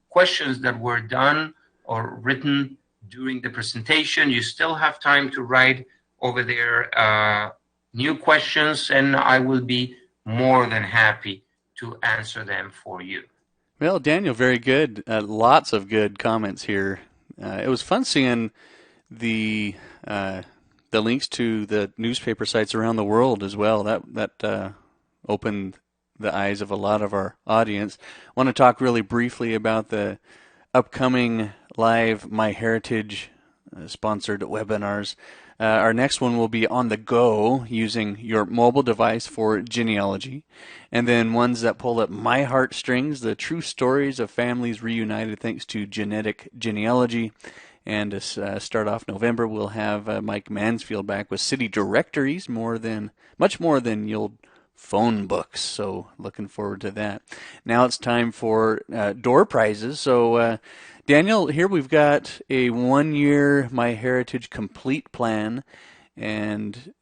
questions that were done or written during the presentation. You still have time to write over there new questions, and I will be more than happy to answer them for you. Well, Daniel, very good. Lots of good comments here. It was fun seeing the links to the newspaper sites around the world as well. That opened the eyes of a lot of our audience. I want to talk really briefly about the upcoming live MyHeritage sponsored webinars. Our next one will be on the go using your mobile device for genealogy, and then ones that pull up my heartstrings, the true stories of families reunited thanks to genetic genealogy. And to start off November, we'll have Mike Mansfield back with city directories, much more than your phone books. So looking forward to that. Now it's time for door prizes. So Daniel, here we've got a 1-year MyHeritage complete plan, and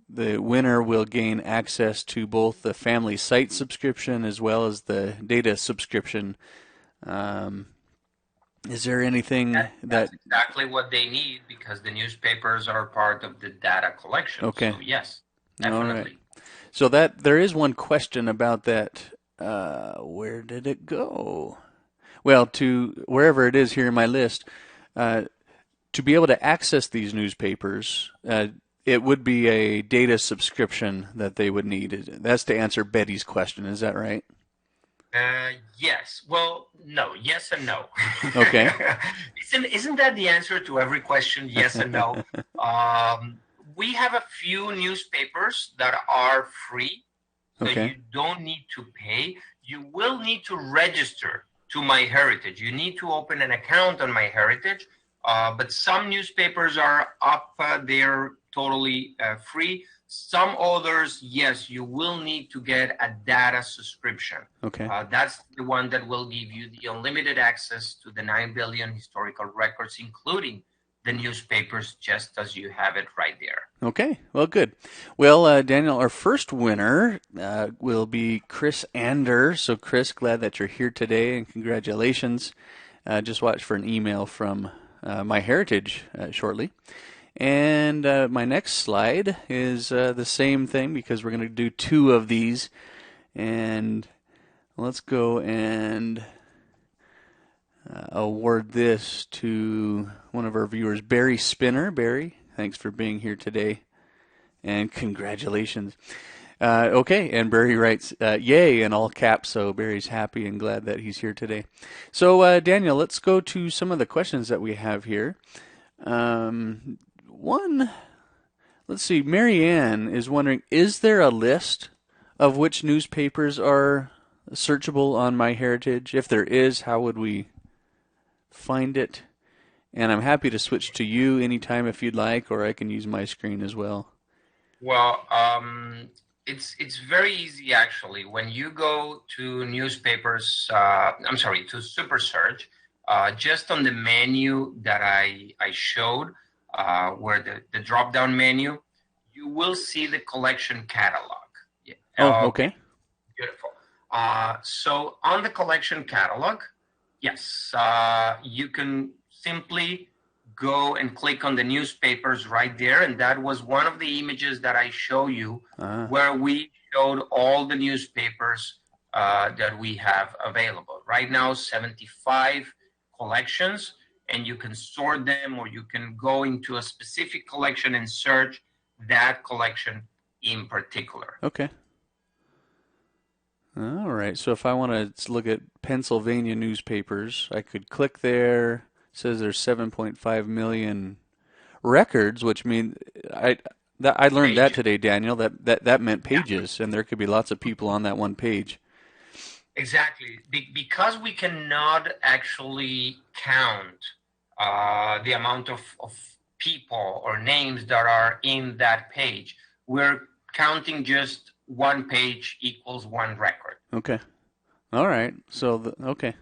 the winner will gain access to both the family site subscription as well as the data subscription. Is there anything that's exactly what they need, because the newspapers are part of the data collection. Okay. So yes, definitely. All right. So that there is one question about that. Where did it go? Well, to wherever it is here in my list, to be able to access these newspapers, it would be a data subscription that they would need. That's to answer Betty's question. Is that right? Yes. Well, no. Yes and no. Okay. Isn't that the answer to every question? Yes and no. We have a few newspapers that are free, so you don't need to pay. You will need to register to MyHeritage. You need to open an account on MyHeritage, but some newspapers are up there totally free. Some others, yes, you will need to get a data subscription. Okay. That's the one that will give you the unlimited access to the 9 billion historical records, including the newspapers, just as you have it right there. Okay, well, good. Well, Daniel, our first winner will be Chris Ander. So, Chris, glad that you're here today, and congratulations. Just watch for an email from MyHeritage shortly. And my next slide is the same thing, because we're going to do 2 of these. And let's go and award this to one of our viewers, Barry Spinner. Barry, thanks for being here today, and congratulations. Okay, and Barry writes, yay, in all caps, so Barry's happy and glad that he's here today. So, Daniel, let's go to some of the questions that we have here. Let's see, Marianne is wondering, is there a list of which newspapers are searchable on MyHeritage? If there is, how would we find it? And I'm happy to switch to you anytime if you'd like, or I can use my screen as well. Well, it's very easy, actually. When you go to newspapers, to Super Search, just on the menu that I showed, where the drop-down menu, you will see the collection catalog. Okay. Beautiful. So on the collection catalog, yes, you can simply go and click on the newspapers right there, and that was one of the images that I show you, where we showed all the newspapers that we have available. Right now, 75 collections, and you can sort them, or you can go into a specific collection and search that collection in particular. Okay. All right. So if I want to look at Pennsylvania newspapers, I could click there. It says there's 7.5 million records, which means I learned that today, Daniel. That meant pages, and there could be lots of people on that one page. Exactly, because we cannot actually count the amount of people or names that are in that page. We're counting just one page equals one record. Okay. All right. So, okay.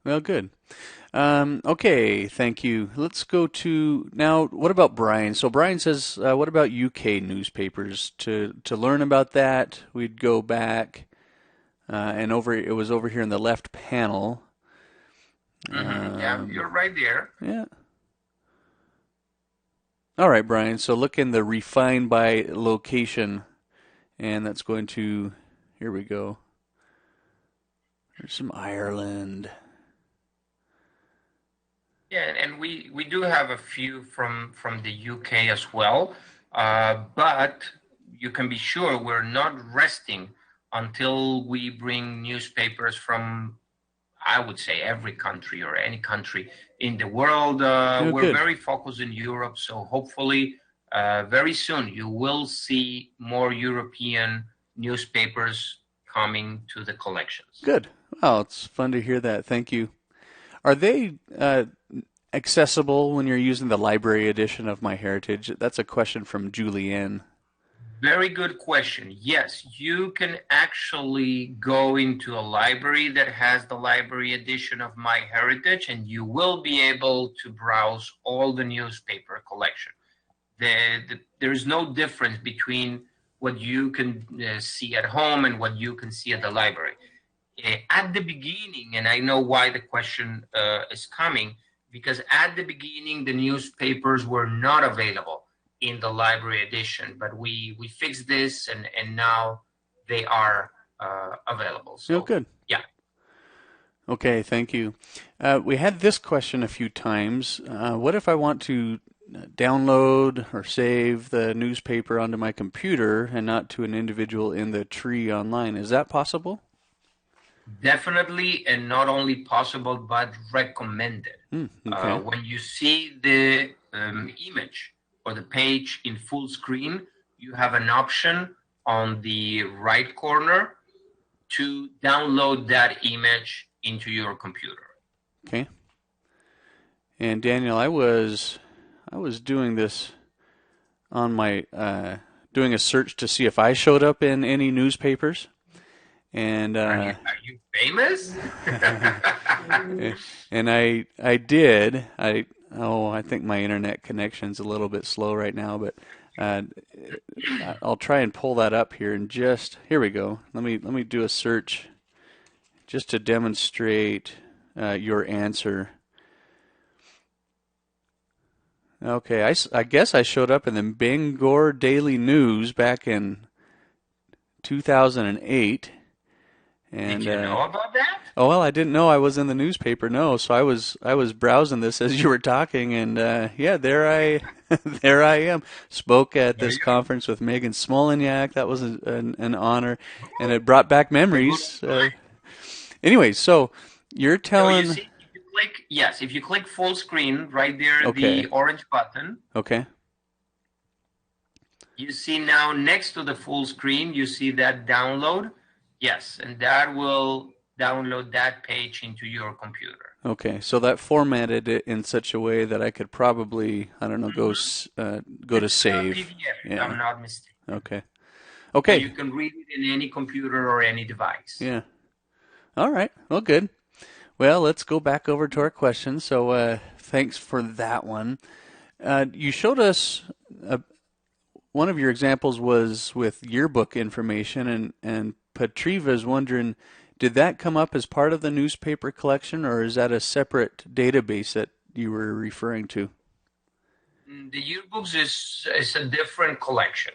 Well, good. Okay, thank you. Let's go to now. What about Brian? So Brian says, what about UK newspapers? To learn about that, we'd go back and over. It was over here in the left panel. Yeah, you're right there. Yeah. All right, Brian. So look in the refine by location, and that's going to. Here we go. There's some Ireland. Yeah, and we do have a few from the UK as well, but you can be sure we're not resting until we bring newspapers from, I would say, every country or any country in the world. We're Good. very focused in Europe, so hopefully very soon you will see more European newspapers coming to the collections. Good. Well, it's fun to hear that. Thank you. Are they accessible when you're using the library edition of MyHeritage? That's a question from Julianne. Very good question. Yes, you can actually go into a library that has the library edition of MyHeritage, and you will be able to browse all the newspaper collection. There's no difference between what you can see at home and what you can see at the library. At the beginning, and I know why the question is coming, because at the beginning, the newspapers were not available in the library edition, but we fixed this, and now they are available. So, good. Yeah. Okay, thank you. We had this question a few times. What if I want to download or save the newspaper onto my computer and not to an individual in the tree online? Is that possible? Definitely, and not only possible, but recommended. Okay. When you see the image or the page in full screen, you have an option on the right corner to download that image into your computer. Okay. And Daniel, I was doing this on my doing a search to see if I showed up in any newspapers. And are you famous? and I did. I think my internet connection's a little bit slow right now, but I'll try and pull that up here and here we go. Let me do a search just to demonstrate your answer. Okay, I guess I showed up in the Bangor Daily News back in 2008. And, did you know about that? Oh well, I didn't know I was in the newspaper. No, so I was browsing this as you were talking, and yeah, there I am. Spoke at this conference with Megan Smoleniak. That was an honor, and it brought back memories. Anyway, so you're telling. So you see, if you click full screen right there, Okay. the orange button. Okay. You see now next to the full screen, you see that download. Yes, and that will download that page into your computer. Okay, so that formatted it in such a way that I could probably, I don't know, go to save. PDF, if I'm not mistaken. Okay. Okay. So you can read it in any computer or any device. Yeah. All right. Well, good. Well, let's go back over to our questions. So thanks for that one. You showed us one of your examples was with yearbook information, and Petriva is wondering, did that come up as part of the newspaper collection, or is that a separate database that you were referring to? The yearbooks is a different collection.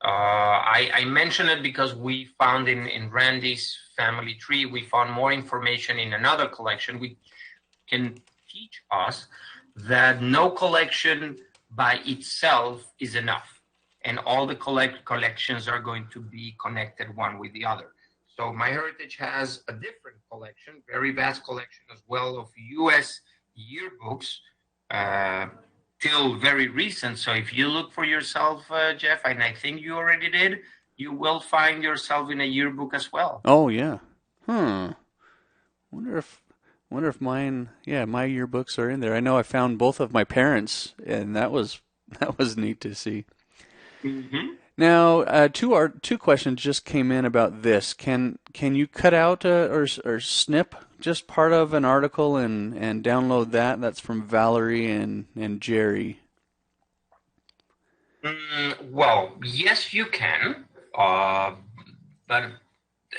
I mention it because we found in Randy's family tree, we found more information in another collection, which can teach us that no collection by itself is enough. And all the collections are going to be connected one with the other. So MyHeritage has a different collection, very vast collection as well of U.S. yearbooks, till very recent. So if you look for yourself, Jeff, and I think you already did, you will find yourself in a yearbook as well. Oh yeah. Wonder if mine, my yearbooks are in there. I know I found both of my parents, and that was neat to see. Mm-hmm. Now, two questions just came in about this. Can you cut out or snip just part of an article and download that? That's from Valerie and Jerry. Well, yes, you can, but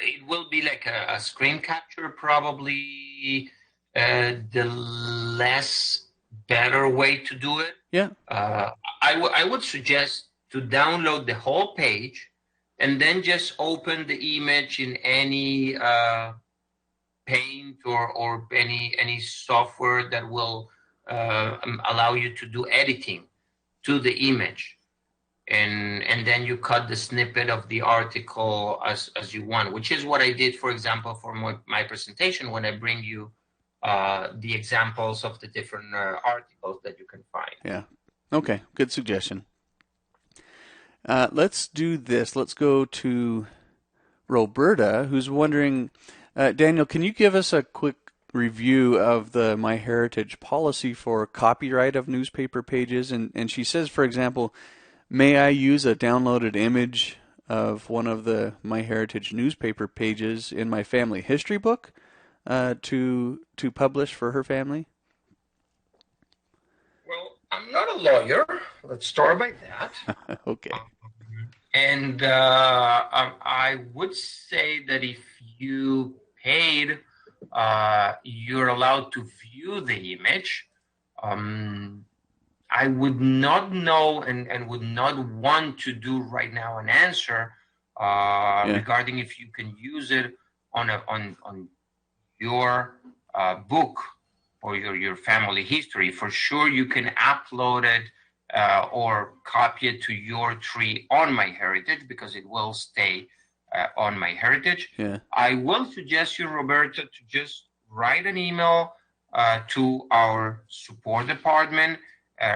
it will be like a screen capture, probably the less better way to do it. Yeah. I would suggest to download the whole page and then just open the image in any Paint or any software that will allow you to do editing to the image. And then you cut the snippet of the article as you want, which is what I did, for example, for my presentation when I bring you the examples of the different articles that you can find. Yeah. Okay. Good suggestion. Let's do this. Let's go to Roberta, who's wondering, Daniel, can you give us a quick review of the MyHeritage policy for copyright of newspaper pages? And she says, for example, may I use a downloaded image of one of the MyHeritage newspaper pages in my family history book to publish for her family? Well, I'm not a lawyer. Let's start by that. Okay. And I would say that if you paid, you're allowed to view the image. I would not know and would not want to do right now an answer regarding if you can use it on your book or your family history. For sure, you can upload it or copy it to your tree on MyHeritage because it will stay on MyHeritage. Yeah. I will suggest you, Roberta, to just write an email to our support department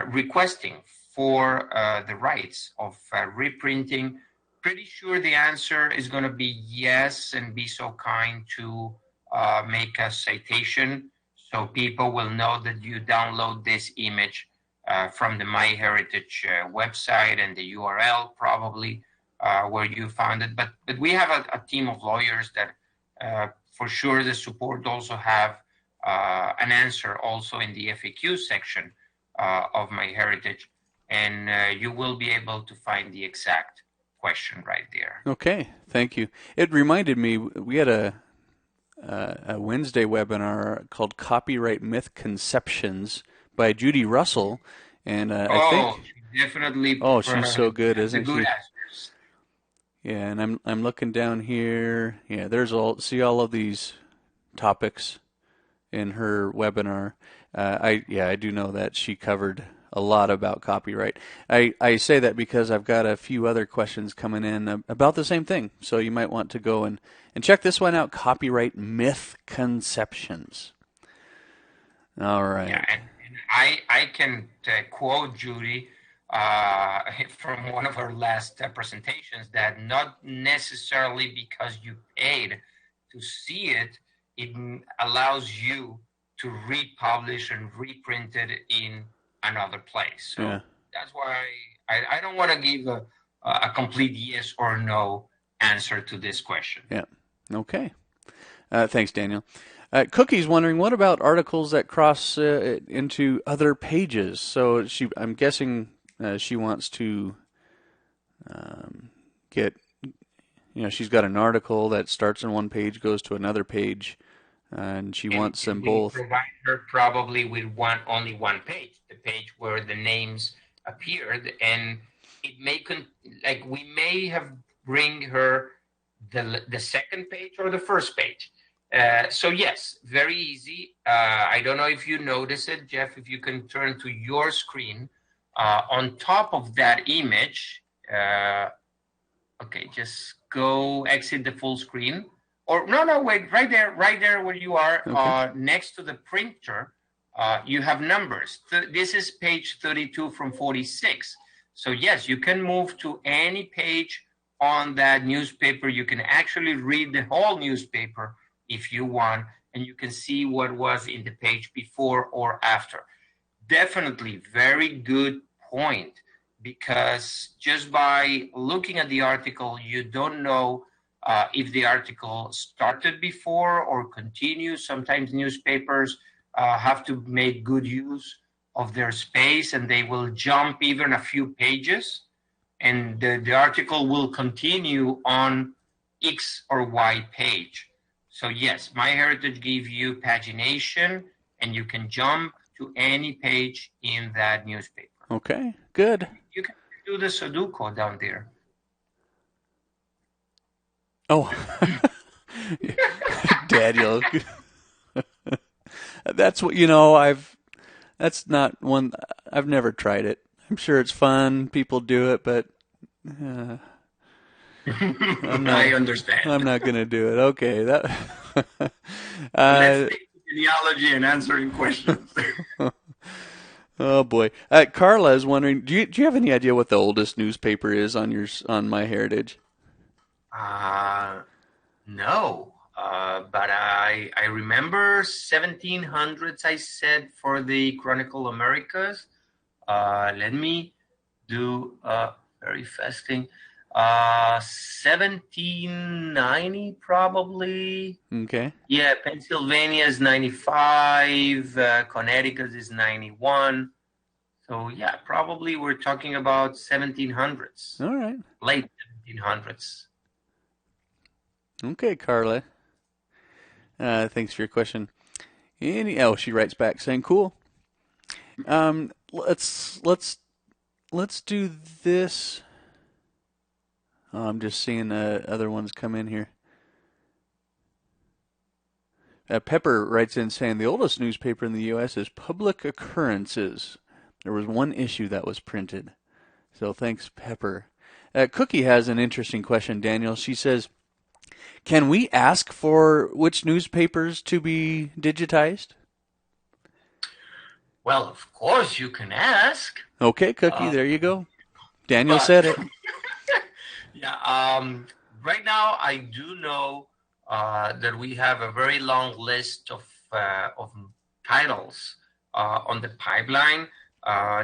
requesting for the rights of reprinting. Pretty sure the answer is going to be yes, and be so kind to make a citation so people will know that you download this image from the MyHeritage website and the URL probably where you found it. But we have a team of lawyers that for sure the support also have an answer also in the FAQ section of MyHeritage, and you will be able to find the exact question right there. Okay, thank you. It reminded me, we had a Wednesday webinar called Copyright Myth Conceptions by Judy Russell, and I think she definitely. Oh, she's so good, isn't she? Answers. Yeah, and I'm looking down here. Yeah, there's all of these topics in her webinar. I do know that she covered a lot about copyright. I say that because I've got a few other questions coming in about the same thing. So you might want to go and check this one out, Copyright Myth Conceptions. All right. Yeah, and I can quote Judy from one of her last presentations that not necessarily because you paid to see it, it allows you to republish and reprint it in another place. So that's why I don't want to give a complete yes or no answer to this question. Yeah. Okay. Thanks, Daniel. Cookie's wondering, what about articles that cross into other pages? So I'm guessing she wants to get, she's got an article that starts on one page, goes to another page, and she wants them both. Provide her probably with only one page, the page where the names appeared, and it may we may have bring her the second page or the first page. So yes, very easy. I don't know if you notice it, Jeff. If you can turn to your screen, on top of that image. Okay, just go exit the full screen. Or no, wait, right there where you are, okay. Next to the printer, you have numbers. This is page 32 from 46. So yes, you can move to any page on that newspaper. You can actually read the whole newspaper if you want, and you can see what was in the page before or after. Definitely very good point because just by looking at the article, you don't know if the article started before or continues. Sometimes newspapers have to make good use of their space, and they will jump even a few pages, and the article will continue on X or Y page. So yes, MyHeritage gives you pagination, and you can jump to any page in that newspaper. Okay, good. You can do the Sudoku down there. Oh, Daniel. That's what, that's not one, I've never tried it. I'm sure it's fun, people do it, but I understand. I'm not going to do it. Okay, that. Let's stick to genealogy and answering questions. Oh boy, Carla is wondering, do you have any idea what the oldest newspaper is on MyHeritage? No, but I remember 1700s. I said for the Chronicle Americas. Let me do a very fast thing. 1790 probably. Okay. Yeah, Pennsylvania is 95. Connecticut is 91. So yeah, probably we're talking about 1700s. All right. Late 1700s. Okay, Carla. Thanks for your question. She writes back saying, "Cool. Let's do this." Oh, I'm just seeing other ones come in here. Pepper writes in saying the oldest newspaper in the U.S. is Public Occurrences. There was one issue that was printed. So thanks, Pepper. Cookie has an interesting question, Daniel. She says, can we ask for which newspapers to be digitized? Well, of course you can ask. Okay, Cookie, there you go. Daniel said it. Yeah. Right now, I do know that we have a very long list of titles on the pipeline.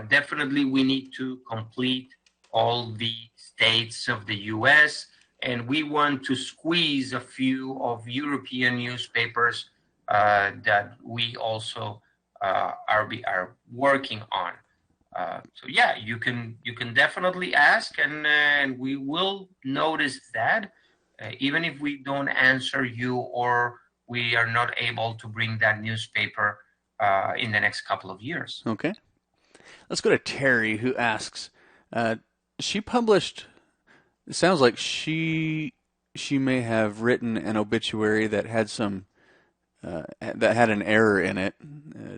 Definitely, we need to complete all the states of the U.S., and we want to squeeze a few of European newspapers that we also are working on. So yeah, you can definitely ask, and we will notice that, even if we don't answer you or we are not able to bring that newspaper in the next couple of years. Okay. Let's go to Terry, who asks, she published, it sounds like she may have written an obituary that had that had an error in it.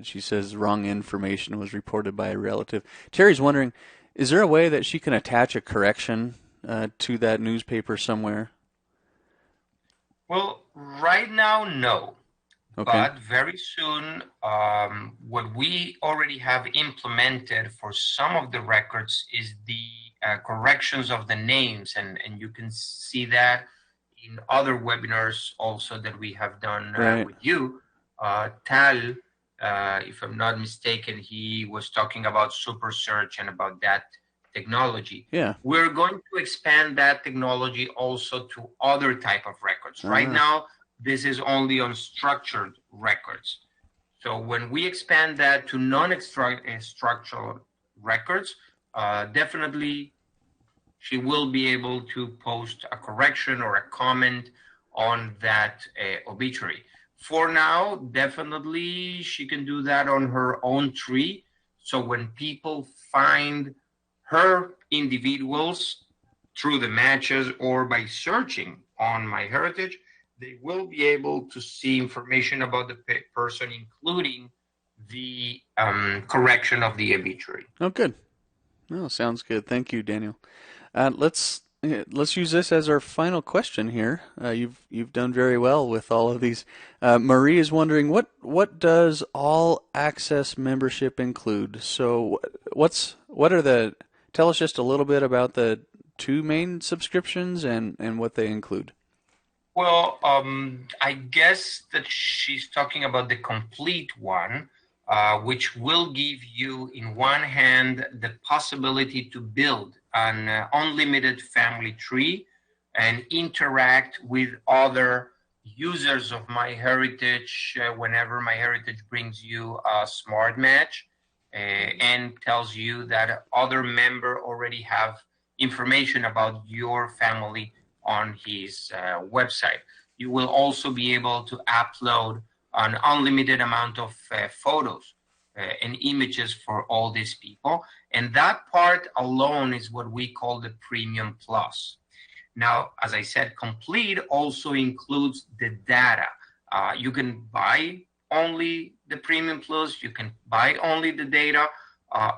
She says wrong information was reported by a relative. Terry's wondering, is there a way that she can attach a correction to that newspaper somewhere? Well, right now, no. Okay. But very soon, what we already have implemented for some of the records is the corrections of the names, and you can see that in other webinars also that we have done with you. Tal, if I'm not mistaken, he was talking about super search and about that technology. Yeah. We're going to expand that technology also to other type of records. Right now, this is only on structured records. So when we expand that to non-structural records, definitely she will be able to post a correction or a comment on that obituary. For now, definitely she can do that on her own tree. So when people find her individuals through the matches or by searching on MyHeritage, they will be able to see information about the person, including the correction of the obituary. Oh, good. Oh, sounds good. Thank you, Daniel. Let's use this as our final question here. You've done very well with all of these. Marie is wondering what does all access membership include? So tell us just a little bit about the two main subscriptions and what they include. Well, I guess that she's talking about the complete one. which will give you, in one hand, the possibility to build an unlimited family tree and interact with other users of MyHeritage whenever MyHeritage brings you a smart match and tells you that other member already have information about your family on his website. You will also be able to upload an unlimited amount of photos and images for all these people. And that part alone is what we call the Premium Plus. Now, as I said, Complete also includes the data. You can buy only the Premium Plus, you can buy only the data,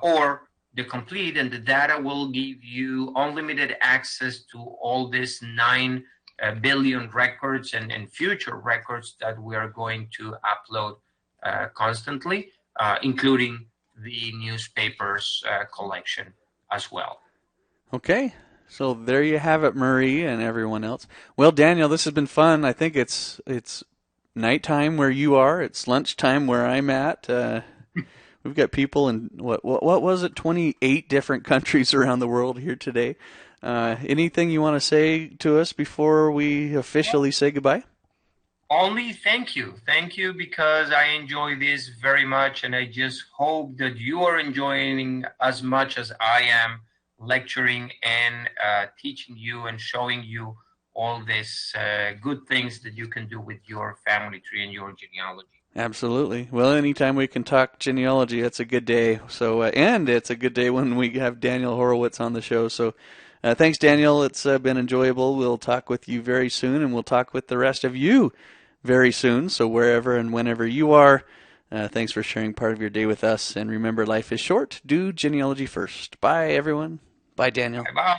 or the Complete, and the data will give you unlimited access to all these 9 billion records and future records that we are going to upload constantly, including the newspapers collection as well. Okay. So there you have it, Marie and everyone else. Well, Daniel, this has been fun. I think it's nighttime where you are. It's lunchtime where I'm at. We've got people in what was it? 28 different countries around the world here today. Anything you want to say to us before we officially say goodbye? Only thank you. Thank you, because I enjoy this very much, and I just hope that you are enjoying as much as I am lecturing and teaching you and showing you all these good things that you can do with your family tree and your genealogy. Absolutely. Well, anytime we can talk genealogy, it's a good day. So, and it's a good day when we have Daniel Horowitz on the show. So, thanks, Daniel. It's been enjoyable. We'll talk with you very soon, and we'll talk with the rest of you very soon. So, wherever and whenever you are, thanks for sharing part of your day with us. And remember, life is short. Do genealogy first. Bye, everyone. Bye, Daniel. Bye-bye.